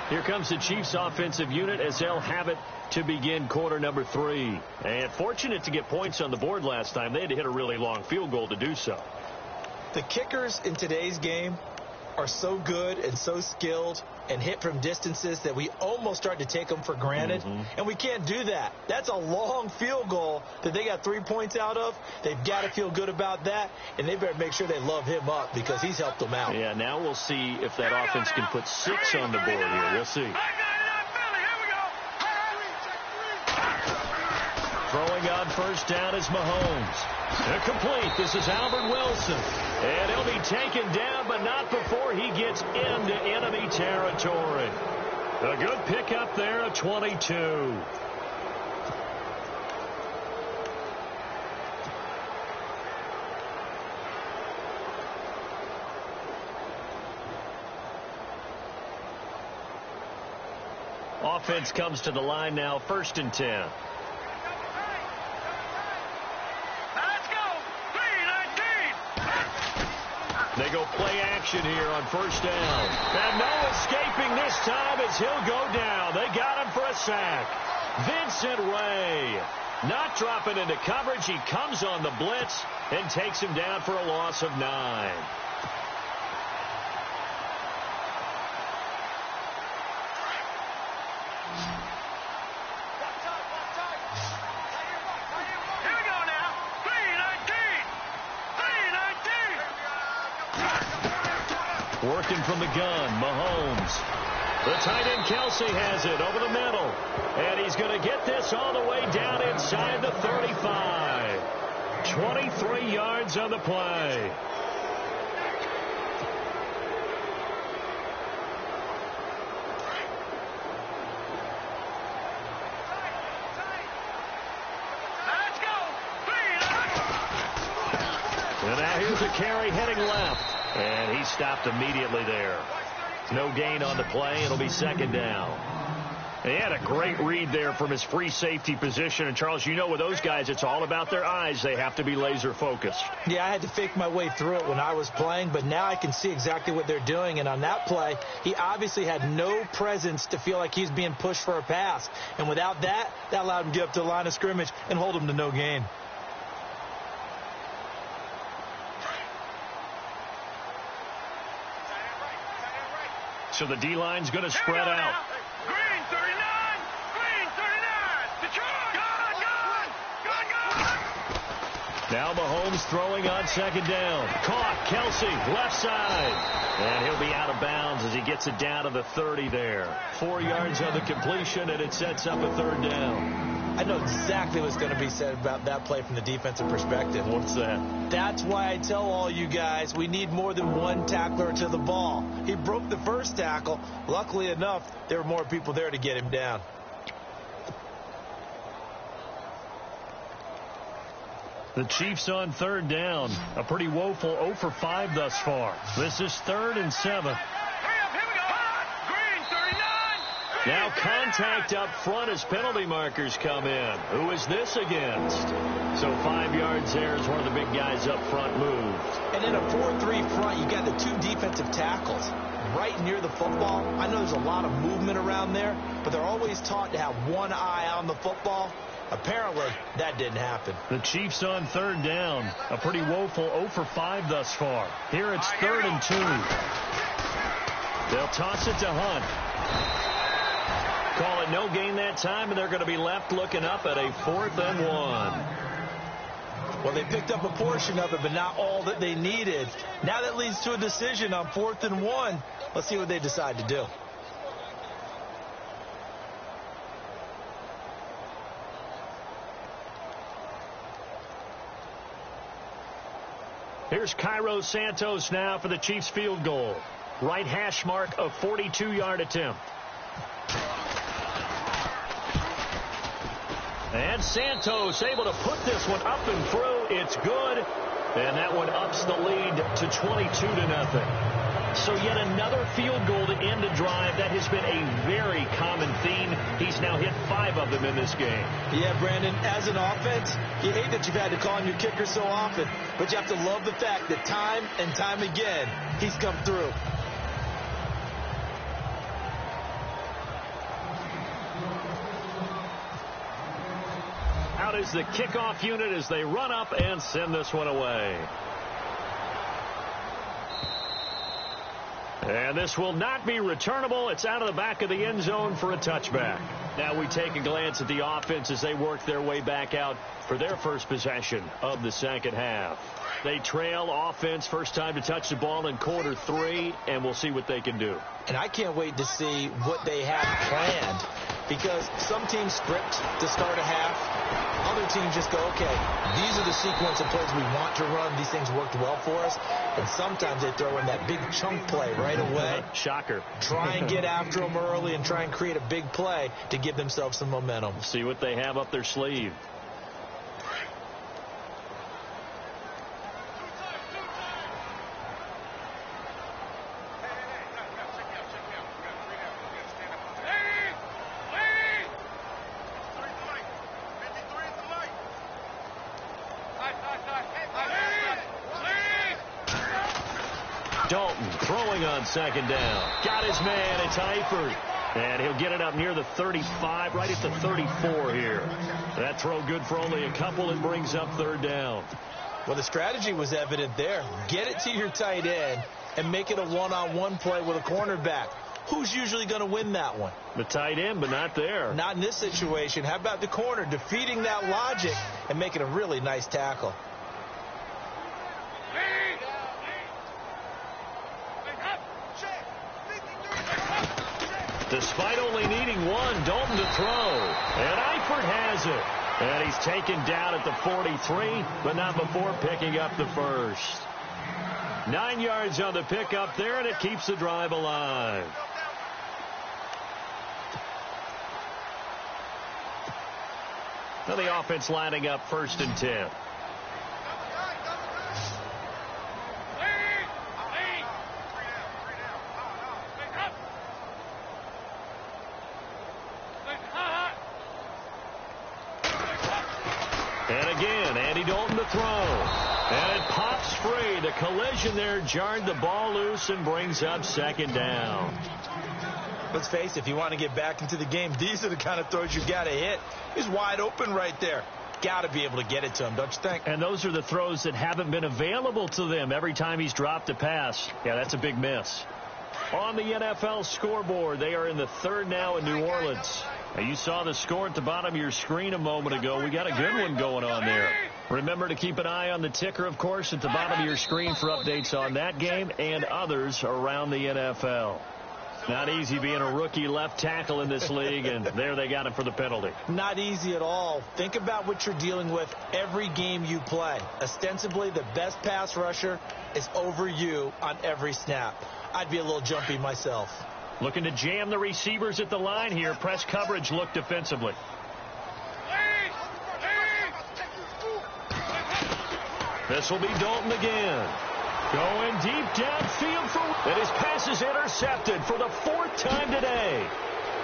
Here comes the Chiefs offensive unit as they'll have it to begin quarter number 3. And fortunate to get points on the board last time. They had to hit a really long field goal to do so. The kickers in today's game are so good and so skilled and hit from distances that we almost start to take them for granted. And we can't do that. That's a long field goal that they got 3 points out of. They've got to feel good about that, and they better make sure they love him up because he's helped them out. Yeah, now we'll see if that offense can put 6 on the board here. We'll see. Throwing on first down is Mahomes. Complete. This is Albert Wilson. And he'll be taken down, but not before he gets into enemy territory. A good pickup there at 22. Offense comes to the line now, 1st and 10. They go play action here on first down. And no escaping this time as he'll go down. They got him for a sack. Vincent Ray not dropping into coverage. He comes on the blitz and takes him down for a loss of 9. Working from the gun, Mahomes. The tight end Kelsey has it over the middle. And he's going to get this all the way down inside the 35. 23 yards on the play. And now here's a carry heading left. And he stopped immediately there. No gain on the play. It'll be 2nd down. He had a great read there from his free safety position. And, Charles, you know with those guys, it's all about their eyes. They have to be laser focused. Yeah, I had to fake my way through it when I was playing, but now I can see exactly what they're doing. And on that play, he obviously had no presence to feel like he's being pushed for a pass. And without that, that allowed him to get up to the line of scrimmage and hold him to no gain. So the D-line's going to spread out. Green 39! Green 39! Detroit! Gun! Now Mahomes throwing on 2nd down. Caught. Kelsey, left side. And he'll be out of bounds as he gets it down to the 30 there. 4 yards on the completion, and it sets up a 3rd down. I know exactly what's going to be said about that play from the defensive perspective. What's that? That's why I tell all you guys we need more than one tackler to the ball. He broke the first tackle. Luckily enough, there were more people there to get him down. The Chiefs on 3rd down. A pretty woeful 0 for 5 thus far. This is 3rd and 7. Now contact up front as penalty markers come in. Who is this against? So 5 yards there as one of the big guys up front moved. And in a 4-3 front, you got the 2 defensive tackles right near the football. I know there's a lot of movement around there, but they're always taught to have one eye on the football. Apparently, that didn't happen. The Chiefs on 3rd down. A pretty woeful 0 for 5 thus far. Here it's 3rd and 2. They'll toss it to Hunt. Call it no gain that time, and they're going to be left looking up at a 4th and 1. Well, they picked up a portion of it, but not all that they needed. Now that leads to a decision on 4th and 1. Let's see what they decide to do. Here's Cairo Santos now for the Chiefs field goal. Right hash mark, a 42-yard attempt. And Santos able to put this one up and through. It's good. And that one ups the lead to 22-0. So yet another field goal to end a drive. That has been a very common theme. He's now hit 5 of them in this game. Yeah, Brandon, as an offense, you hate that you've had to call on your kicker so often, but you have to love the fact that time and time again, he's come through. Out is the kickoff unit as they run up and send this one away. And this will not be returnable. It's out of the back of the end zone for a touchback. Now we take a glance at the offense as they work their way back out for their first possession of the second half. They trail offense, first time to touch the ball in quarter 3, and we'll see what they can do. And I can't wait to see what they have planned, because some teams script to start a half. Other teams just go, okay, these are the sequence of plays we want to run. These things worked well for us. And sometimes they throw in that big chunk play right away. Shocker. Try and get after them early and try and create a big play to give themselves some momentum. See what they have up their sleeve. Dalton throwing on second down. Got his man. It's Eifert. And he'll get it up near the 35, right at the 34 here. That throw good for only a couple and brings up third down. Well, the strategy was evident there. Get it to your tight end and make it a one-on-one play with a cornerback. Who's usually going to win that one? The tight end, but not there. Not in this situation. How about the corner defeating that logic and making a really nice tackle? Despite only needing one, Dalton to throw. And Eifert has it. And he's taken down at the 43, but not before picking up the first. 9 yards on the pickup there, and it keeps the drive alive. Now the offense lining up 1st and 10. And again, Andy Dalton to throw. And it pops free. The collision there jarred the ball loose and brings up second down. Let's face it, if you want to get back into the game, these are the kind of throws you got to hit. He's wide open right there. Got to be able to get it to him, don't you think? And those are the throws that haven't been available to them every time he's dropped a pass. Yeah, that's a big miss. On the NFL scoreboard, they are in the 3rd now in New Orleans. Now, you saw the score at the bottom of your screen a moment ago. We got a good one going on there. Remember to keep an eye on the ticker, of course, at the bottom of your screen for updates on that game and others around the NFL. Not easy being a rookie left tackle in this league, and there they got him for the penalty. Not easy at all. Think about what you're dealing with every game you play. Ostensibly, the best pass rusher is over you on every snap. I'd be a little jumpy myself. Looking to jam the receivers at the line here. Press coverage look defensively. This will be Dalton again. Going deep downfield and his pass is intercepted for the 4th time today.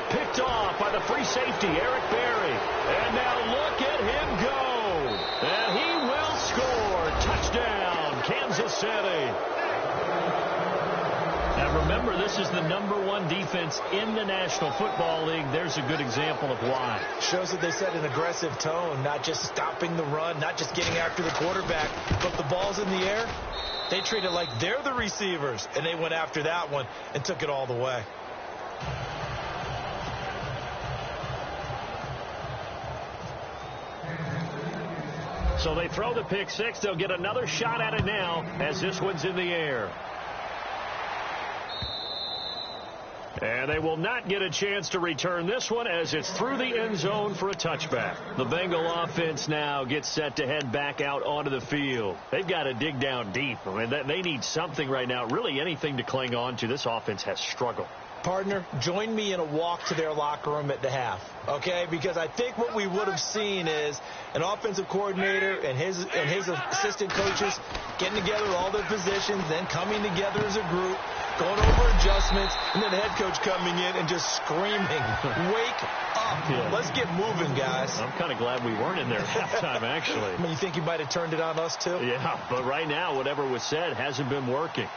Picked off by the free safety, Eric Berry. And now look at him go. And he will score. Touchdown, Kansas City. Now remember, this is the #1 defense in the National Football League. There's a good example of why. Shows that they set an aggressive tone, not just stopping the run, not just getting after the quarterback, but the ball's in the air. They treat it like they're the receivers, and they went after that one and took it all the way. So they throw the pick 6. They'll get another shot at it now as this one's in the air. And they will not get a chance to return this one as it's through the end zone for a touchback. The Bengal offense now gets set to head back out onto the field. They've got to dig down deep. I mean, they need something right now, really anything to cling on to. This offense has struggled. Partner, join me in a walk to their locker room at the half, okay? Because I think what we would have seen is an offensive coordinator and his assistant coaches getting together all their positions, then coming together as a group, going over adjustments, and then the head coach coming in and just screaming, wake up. Yeah. Let's get moving, guys. I'm kind of glad we weren't in there at halftime, actually. I mean, you think you might have turned it on us, too? Yeah, but right now, whatever was said hasn't been working.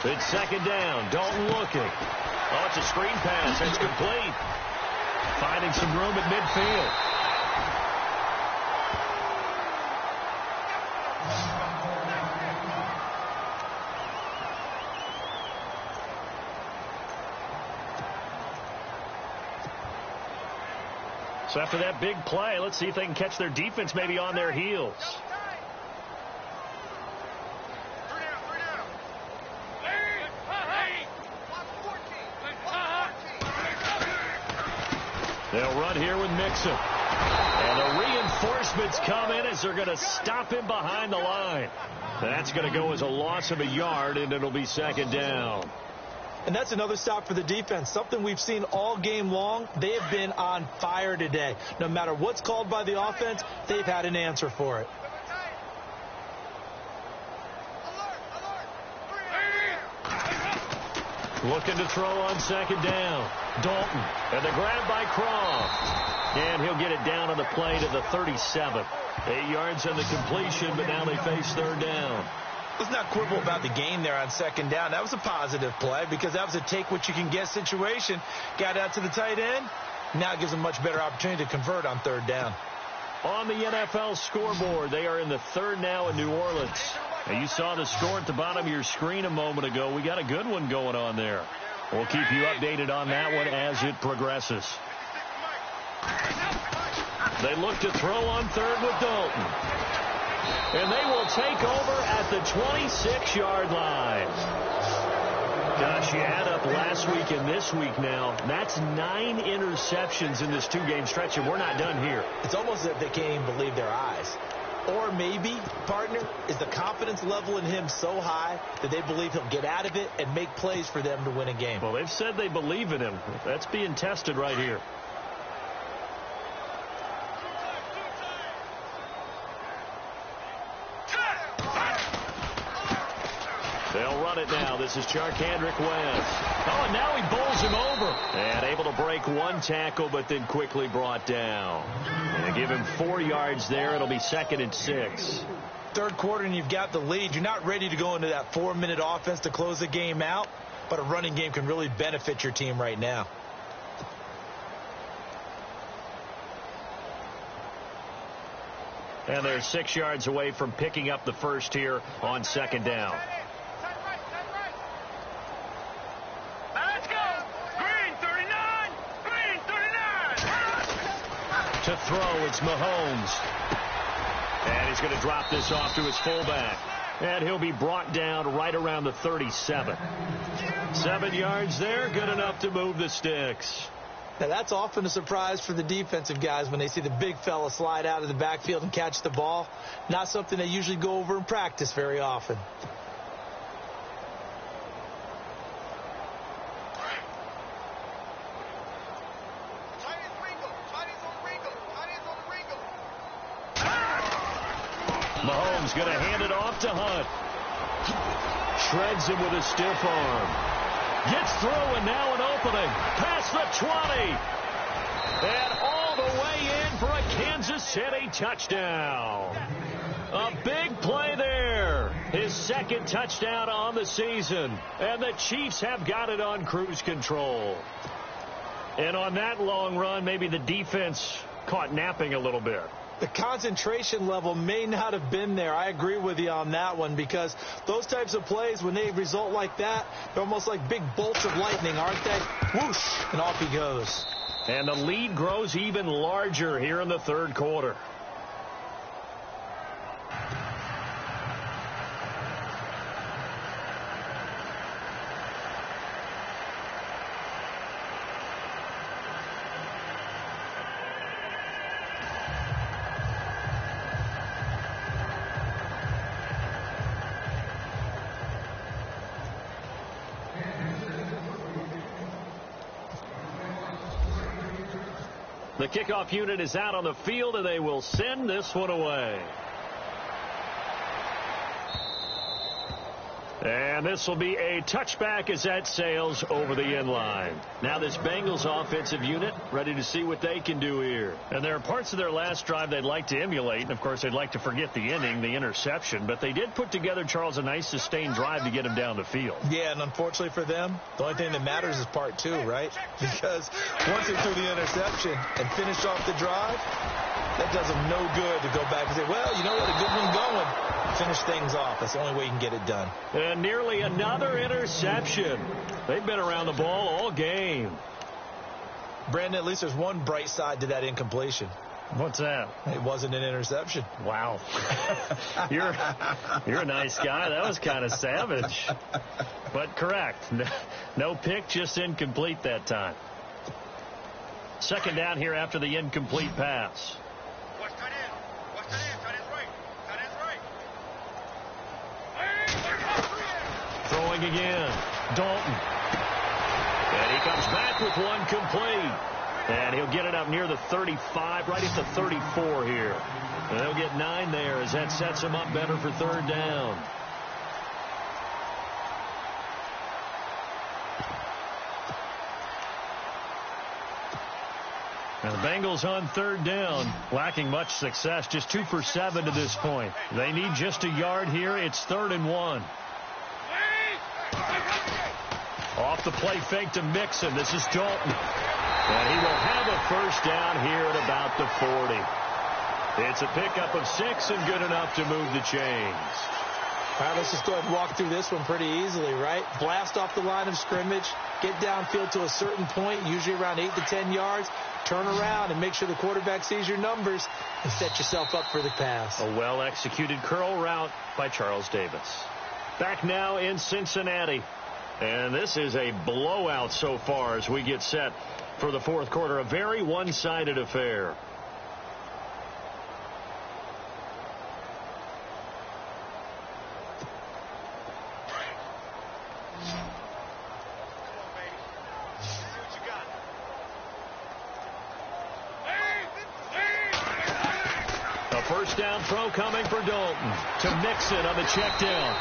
It's second down. Dalton looking. Oh, it's a screen pass. It's complete. Finding some room at midfield. So after that big play, let's see if they can catch their defense maybe on their heels. They'll run here with Mixon. And the reinforcements come in as they're going to stop him behind the line. That's going to go as a loss of a yard, and it'll be second down. And that's another stop for the defense, something we've seen all game long. They have been on fire today. No matter what's called by the offense, they've had an answer for it. Looking to throw on second down. Dalton. And the grab by Croft. And he'll get it down on the play to the 37. 8 yards on the completion, but now they face third down. Let's not quibble about the gain there on second down. That was a positive play because that was a take-what-you-can-get situation. Got out to the tight end. Now it gives them a much better opportunity to convert on third down. On the NFL scoreboard, they are in the third now in New Orleans. Now, you saw the score at the bottom of your screen a moment ago. We got a good one going on there. We'll keep you updated on that one as it progresses. They look to throw on third with Dalton. And they will take over at the 26-yard line. Gosh, you add up last week and this week now. That's 9 interceptions in this 2-game stretch, and we're not done here. It's almost as if they can't even believe their eyes. Or maybe, partner, is the confidence level in him so high that they believe he'll get out of it and make plays for them to win a game. Well, they've said they believe in him. That's being tested right here. They'll run it now. This is Charkandrick West. Oh, and now he bowls him over. And able to break one tackle, but then quickly brought down. And give him 4 yards there. It'll be 2nd and 6. Third quarter, and you've got the lead. You're not ready to go into that 4-minute offense to close the game out, but a running game can really benefit your team right now. And they're 6 yards away from picking up the first here on second down. To throw, it's Mahomes. And he's going to drop this off to his fullback. And he'll be brought down right around the 37. 7 yards there, good enough to move the sticks. Now, that's often a surprise for the defensive guys when they see the big fella slide out of the backfield and catch the ball. Not something they usually go over in practice very often. Mahomes going to hand it off to Hunt. Shreds him with a stiff arm. Gets through, and now an opening. Past the 20. And all the way in for a Kansas City touchdown. A big play there. His 2nd touchdown on the season. And the Chiefs have got it on cruise control. And on that long run, maybe the defense caught napping a little bit. The concentration level may not have been there. I agree with you on that one, because those types of plays, when they result like that, they're almost like big bolts of lightning, aren't they? Whoosh, and off he goes. And the lead grows even larger here in the third quarter. The kickoff unit is out on the field, and they will send this one away. And this will be a touchback as that sails over the end line. Now this Bengals offensive unit ready to see what they can do here. And there are parts of their last drive they'd like to emulate. And, of course, they'd like to forget the inning, the interception. But they did put together, Charles, a nice sustained drive to get him down the field. Yeah, and unfortunately for them, the only thing that matters is part two, right? Because once they threw the interception and finished off the drive, that does them no good to go back and say, well, you know what, a good one going. Finish things off. That's the only way you can get it done. And nearly another interception. They've been around the ball all game. Brandon, at least there's one bright side to that incompletion. What's that? It wasn't an interception. Wow. You're a nice guy. That was kind of savage. But correct. No pick, just incomplete that time. Second down here after the incomplete pass. Throwing again. Dalton. And he comes back with one complete. And he'll get it up near the 35, right at the 34 here. And they'll get 9 there as that sets him up better for third down. And the Bengals on third down, lacking much success, just 2 for 7 to this point. They need just a yard here. It's 3rd and 1. Off the play fake to Mixon. This is Dalton. And he will have a first down here at about the 40. It's a pickup of 6 and good enough to move the chains. All right, let's just go ahead and walk through this one pretty easily, right? Blast off the line of scrimmage, get downfield to a certain point, usually around 8 to 10 yards, turn around and make sure the quarterback sees your numbers and set yourself up for the pass. A well-executed curl route by Charles Davis. Back now in Cincinnati. And this is a blowout so far as we get set for the fourth quarter. A very one-sided affair. A first down throw coming for Dalton to Mixon on the check down.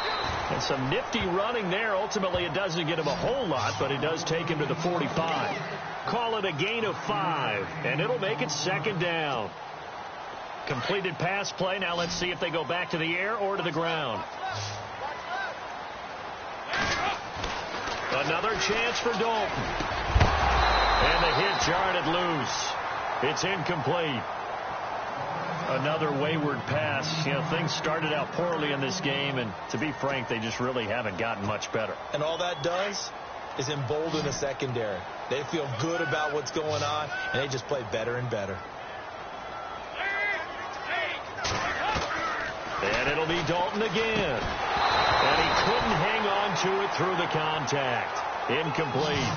And some nifty running there. Ultimately, it doesn't get him a whole lot, but it does take him to the 45. Call it a gain of 5, and it'll make it second down. Completed pass play. Now let's see if they go back to the air or to the ground. Another chance for Dalton. And the hit jarred loose. It's incomplete. Another wayward pass. You know, things started out poorly in this game, and to be frank, they just really haven't gotten much better. And all that does is embolden the secondary. They feel good about what's going on, and they just play better and better. And it'll be Dalton again. And he couldn't hang on to it through the contact. Incomplete.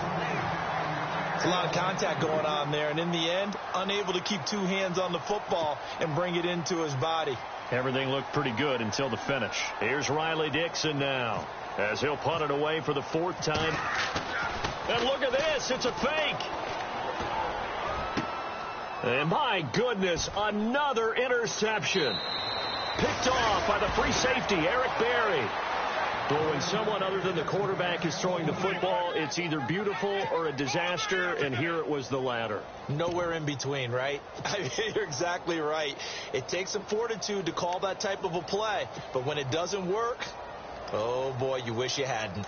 It's a lot of contact going on there, and in the end, unable to keep 2 hands on the football and bring it into his body. Everything looked pretty good until the finish. Here's Riley Dixon now as he'll punt it away for the 4th time. And look at this. It's a fake. And my goodness, another interception. Picked off by the free safety, Eric Berry. But when someone other than the quarterback is throwing the football, it's either beautiful or a disaster, and here it was the latter. Nowhere in between, right? I mean, you're exactly right. It takes some fortitude to call that type of a play, but when it doesn't work, oh boy, you wish you hadn't.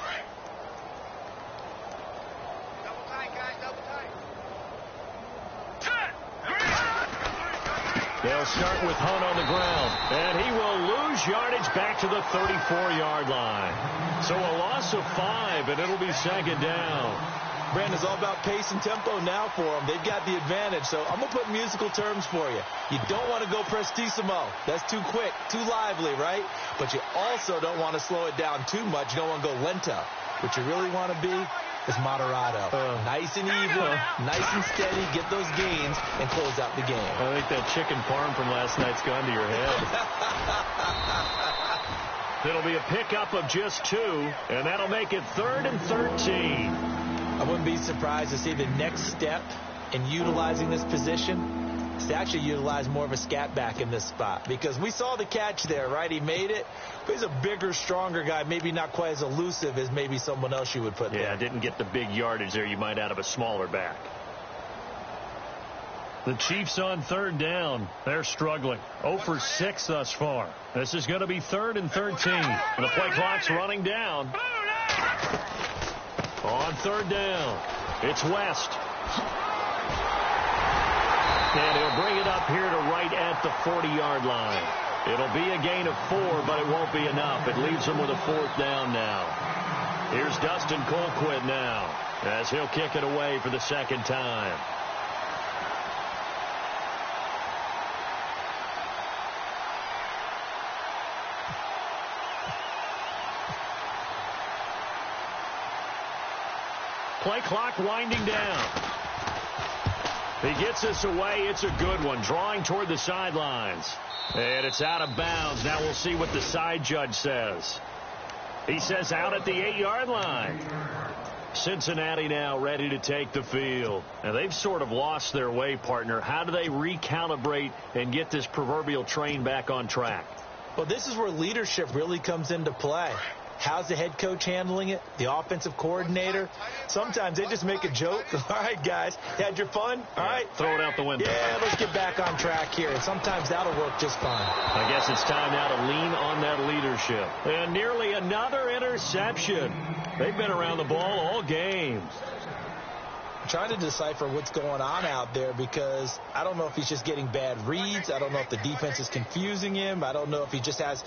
Double tight, guys, double tight. They'll start with Hunt on the ground, and he will lose yardage back to the 34-yard line. So a loss of 5, and it'll be second down. Brandon, it's all about pace and tempo now for them. They've got the advantage, so I'm going to put musical terms for you. You don't want to go prestissimo. That's too quick, too lively, right? But you also don't want to slow it down too much. You don't want to go lento. What you really want to be is moderato. Nice and even, nice and steady, get those gains, and close out the game. I think that chicken parm from last night's gone to your head. It'll be a pickup of just 2, and that'll make it 3rd and 13. I wouldn't be surprised to see the next step in utilizing this position is to actually utilize more of a scat back in this spot. Because we saw the catch there, right? He made it. But he's a bigger, stronger guy, maybe not quite as elusive as maybe someone else you would put there. Yeah, didn't get the big yardage there you might out of a smaller back. The Chiefs on 3rd down. They're struggling. 0 for 6 thus far. This is going to be 3rd and 13. And the play clock's running down. On 3rd down, it's West. And he'll bring it up here to right at the 40-yard line. It'll be a gain of 4, but it won't be enough. It leaves him with a 4th down now. Here's Dustin Colquitt now as he'll kick it away for the second time. Play clock winding down. He gets this away. It's a good one. Drawing toward the sidelines. And it's out of bounds. Now we'll see what the side judge says. He says out at the 8-yard line. Cincinnati now ready to take the field. And they've sort of lost their way, partner. How do they recalibrate and get this proverbial train back on track? Well, this is where leadership really comes into play. How's the head coach handling it? The offensive coordinator? Sometimes they just make a joke. All right, guys, had your fun? All right. Throw it out the window. Yeah, let's get back on track here. And sometimes that'll work just fine. I guess it's time now to lean on that leadership. And nearly another interception. They've been around the ball all game. Trying to decipher what's going on out there because I don't know if he's just getting bad reads. I don't know if the defense is confusing him. I don't know if he just has,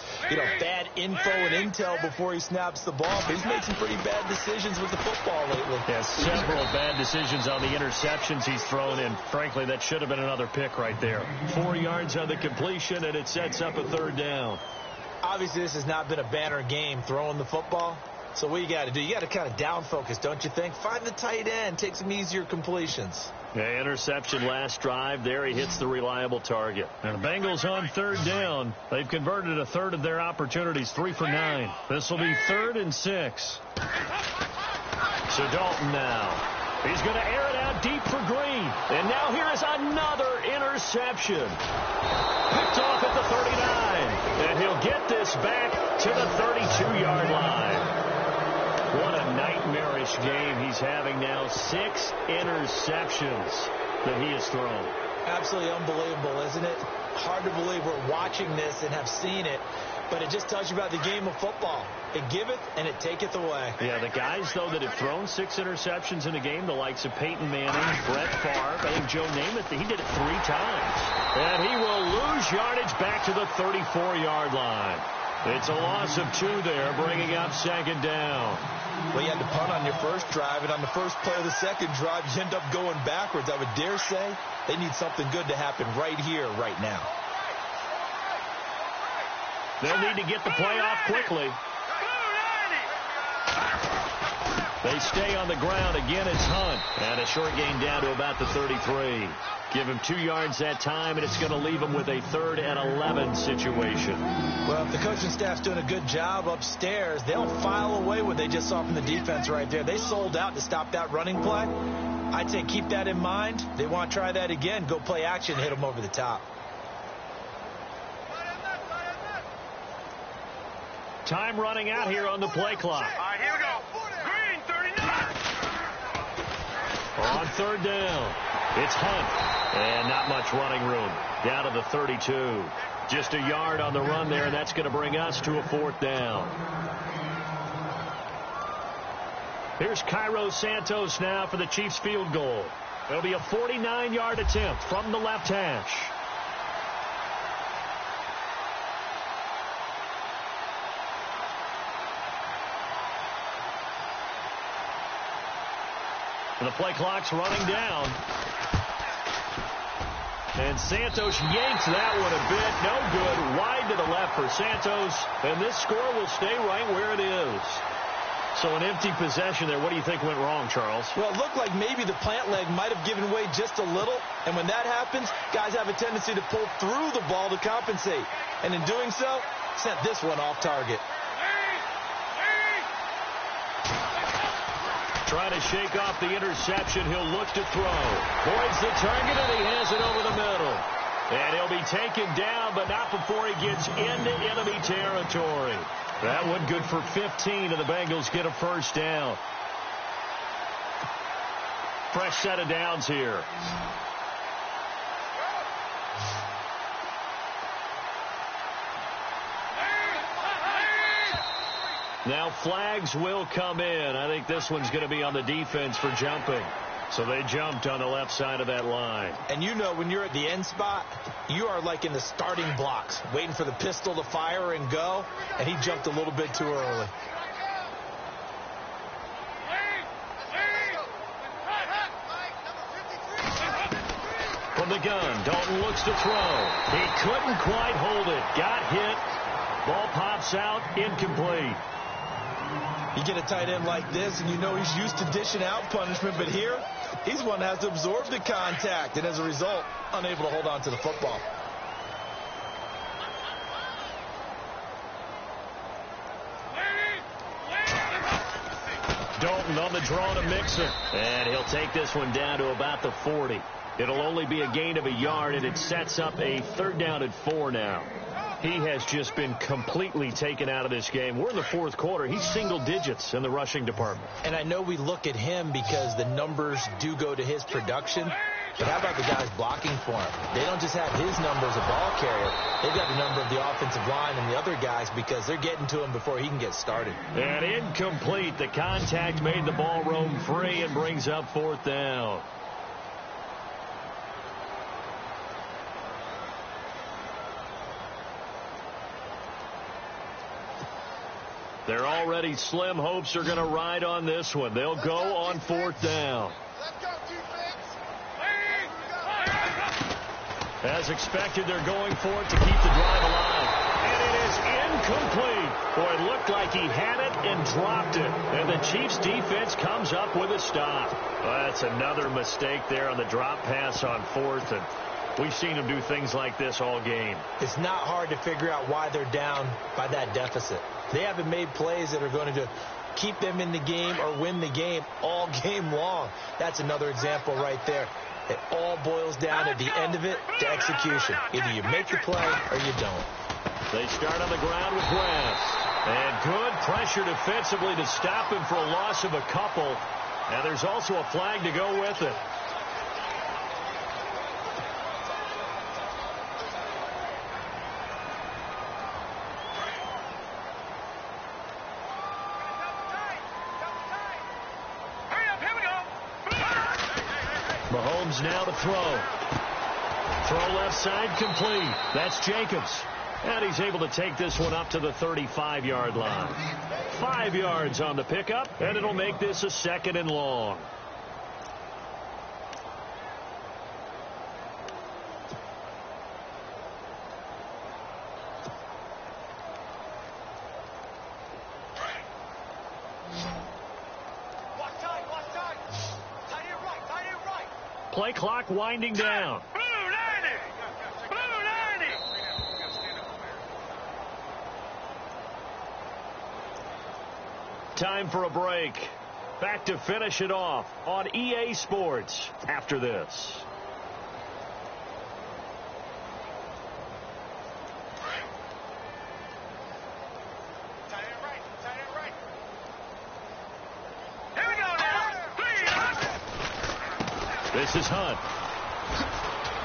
bad info and intel before he snaps the ball. But he's made some pretty bad decisions with the football lately. Yeah, several bad decisions on the interceptions he's thrown in. Frankly, that should have been another pick right there. 4 yards on the completion, and it sets up a 3rd down. Obviously, this has not been a banner game throwing the football. So what you got to do, you got to kind of down focus, don't you think? Find the tight end, take some easier completions. Yeah, interception last drive. There he hits the reliable target. And the Bengals on 3rd down. They've converted a third of their opportunities, 3 for 9. This will be 3rd and 6. So Dalton now. He's going to air it out deep for Green. And now here is another interception. Picked off at the 39. And he'll get this back to the 32-yard line. What a nightmarish game he's having now. 6 interceptions that he has thrown. Absolutely unbelievable, isn't it? Hard to believe we're watching this and have seen it, but it just tells you about the game of football. It giveth and it taketh away. Yeah, the guys, though, that have thrown 6 interceptions in a game, the likes of Peyton Manning, Brett Favre, I think Joe Namath, he did it 3 times. And he will lose yardage back to the 34-yard line. It's a loss of 2 there, bringing up 2nd down. Well, you had to punt on your first drive, and on the first play of the second drive, you end up going backwards. I would dare say they need something good to happen right here, right now. They'll need to get the play off quickly. They stay on the ground. Again, it's Hunt. And a short gain down to about the 33. Give him 2 yards that time, and it's going to leave him with a 3rd and 11 situation. Well, if the coaching staff's doing a good job upstairs, they'll file away what they just saw from the defense right there. They sold out to stop that running play. I'd say keep that in mind. They want to try that again. Go play action, hit them over the top. Time running out here on the play clock. All right, here we go. Green, 39. On 3rd down, it's Hunt. And not much running room. Down to the 32. Just a yard on the run there, and that's going to bring us to a 4th down. Here's Cairo Santos now for the Chiefs field goal. It'll be a 49-yard attempt from the left hash. And the play clock's running down. And Santos yanks that one a bit. No good. Wide to the left for Santos. And this score will stay right where it is. So an empty possession there. What do you think went wrong, Charles? Well, it looked like maybe the plant leg might have given way just a little. And when that happens, guys have a tendency to pull through the ball to compensate. And in doing so, sent this one off target. Trying to shake off the interception. He'll look to throw. Boyd's the target, and he has it over the middle. And he'll be taken down, but not before he gets into enemy territory. That one good for 15, and the Bengals get a first down. Fresh set of downs here. Now flags will come in. I think this one's going to be on the defense for jumping. So they jumped on the left side of that line. And you know when you're at the end spot, you are like in the starting blocks, waiting for the pistol to fire and go, and he jumped a little bit too early. From the gun, Dalton looks to throw. He couldn't quite hold it. Got hit. Ball pops out, incomplete. You get a tight end like this, and you know he's used to dishing out punishment, but here, he's one that has to absorb the contact, and as a result, unable to hold on to the football. Dalton on the draw to Mixon, and he'll take this one down to about the 40. It'll only be a gain of a yard, and it sets up a 3rd down and 4 now. He has just been completely taken out of this game. We're in the 4th quarter. He's single digits in the rushing department. And I know we look at him because the numbers do go to his production. But how about the guys blocking for him? They don't just have his number as a ball carrier. They've got the number of the offensive line and the other guys because they're getting to him before he can get started. And incomplete. The contact made the ball roam free and brings up 4th down. They're already slim. Hopes are going to ride on this one. They'll go on 4th down. As expected, they're going for it to keep the drive alive. And it is incomplete. Boy, it looked like he had it and dropped it. And the Chiefs defense comes up with a stop. Well, that's another mistake there on the drop pass on 4th. And we've seen him do things like this all game. It's not hard to figure out why they're down by that deficit. They haven't made plays that are going to keep them in the game or win the game all game long. That's another example right there. It all boils down at the end of it to execution. Either you make the play or you don't. They start on the ground with West. And good pressure defensively to stop him for a loss of a couple. And there's also a flag to go with it. Mahomes now to throw. Throw left side complete. That's Jacobs. And he's able to take this one up to the 35-yard line. 5 yards on the pickup, and it'll make this a 2nd and long. Play clock winding down. Time for a break. Back to finish it off on EA Sports after this. This is Hunt.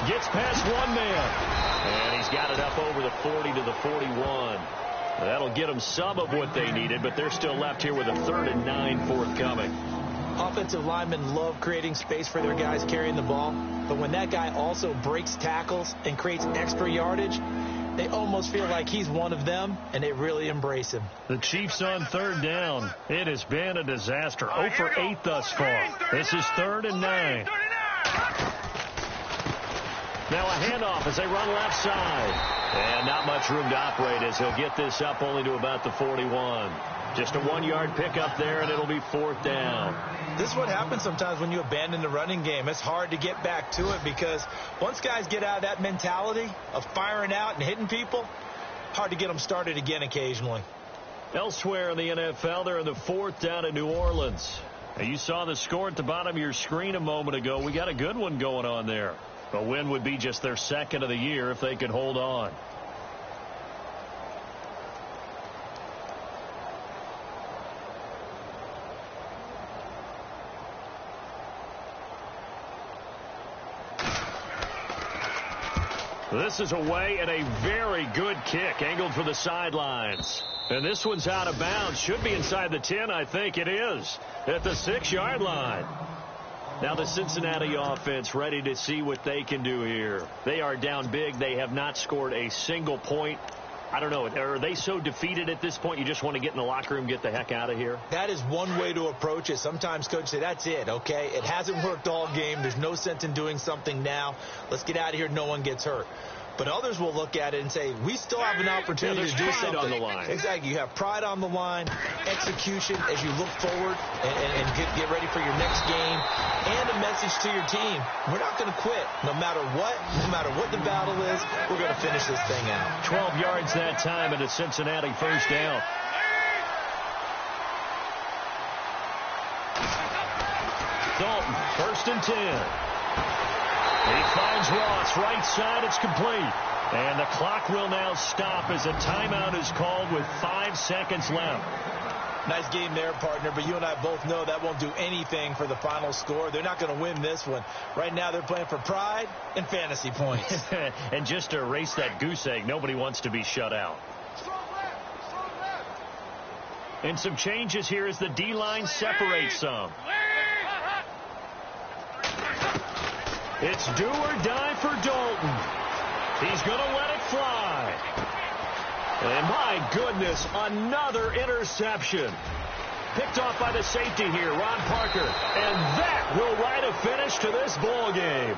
Gets past one man. And he's got it up over the 40 to the 41. That'll get them some of what they needed, but they're still left here with a 3rd and 9 forthcoming. Offensive linemen love creating space for their guys carrying the ball, but when that guy also breaks tackles and creates extra yardage, They almost feel like he's one of them, and they really embrace him. The Chiefs on third down. It has been a disaster. 0 for 8 thus far. This is 3rd and 9. Now a handoff as they run left side. And not much room to operate as he'll get this up only to about the 41. Just a 1-yard pickup there, and it'll be 4th down. This is what happens sometimes when you abandon the running game. It's hard to get back to it because once guys get out of that mentality of firing out and hitting people, hard to get them started again occasionally. Elsewhere in the NFL, they're in the 4th down in New Orleans. Now, you saw the score at the bottom of your screen a moment ago. We got a good one going on there. A win would be just their 2nd of the year if they could hold on. This is away and a very good kick angled for the sidelines. And this one's out of bounds. Should be inside the 10. I think it is at the 6-yard line. Now the Cincinnati offense ready to see what they can do here. They are down big. They have not scored a single point. I don't know. Are they so defeated at this point you just want to get in the locker room, get the heck out of here? That is one way to approach it. Sometimes coaches say, that's it, okay? It hasn't worked all game. There's no sense in doing something now. Let's get out of here. No one gets hurt. But others will look at it and say, we still have an opportunity to do something. On the line. Exactly. You have pride on the line, execution as you look forward and get ready for your next game, and a message to your team. We're not going to quit. No matter what the battle is, we're going to finish this thing out. 12 yards that time and a Cincinnati 1st down. Dalton, 1st and 10. He finds Ross, right side, it's complete. And the clock will now stop as a timeout is called with 5 seconds left. Nice game there, partner, but you and I both know that won't do anything for the final score. They're not going to win this one. Right now they're playing for pride and fantasy points. And just to erase that goose egg, nobody wants to be shut out. And some changes here as the D-line separates some. It's do or die for Dalton. He's going to let it fly. And my goodness, another interception. Picked off by the safety here, Ron Parker. And that will write a finish to this ball game.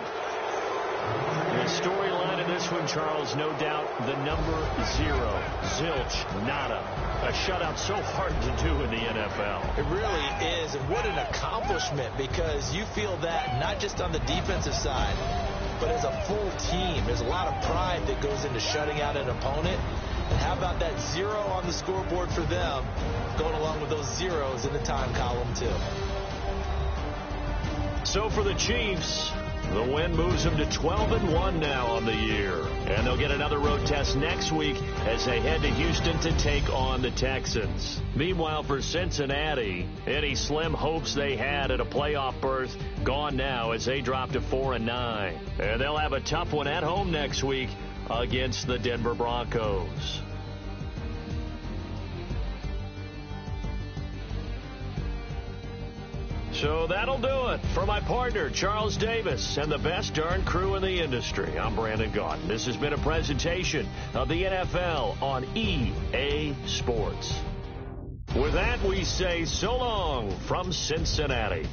The storyline of this one, Charles, no doubt the number 0. Zilch, nada. A shutout so hard to do in the NFL. It really is, and what an accomplishment, because you feel that not just on the defensive side, but as a full team. There's a lot of pride that goes into shutting out an opponent. And how about that 0 on the scoreboard for them, going along with those zeros in the time column, too. So for the Chiefs, the win moves them to 12-1 now on the year. And they'll get another road test next week as they head to Houston to take on the Texans. Meanwhile, for Cincinnati, any slim hopes they had at a playoff berth gone now as they drop to 4-9. And they'll have a tough one at home next week against the Denver Broncos. So that'll do it. For my partner, Charles Davis, and the best darn crew in the industry, I'm Brandon Gaudin. This has been a presentation of the NFL on EA Sports. With that, we say so long from Cincinnati.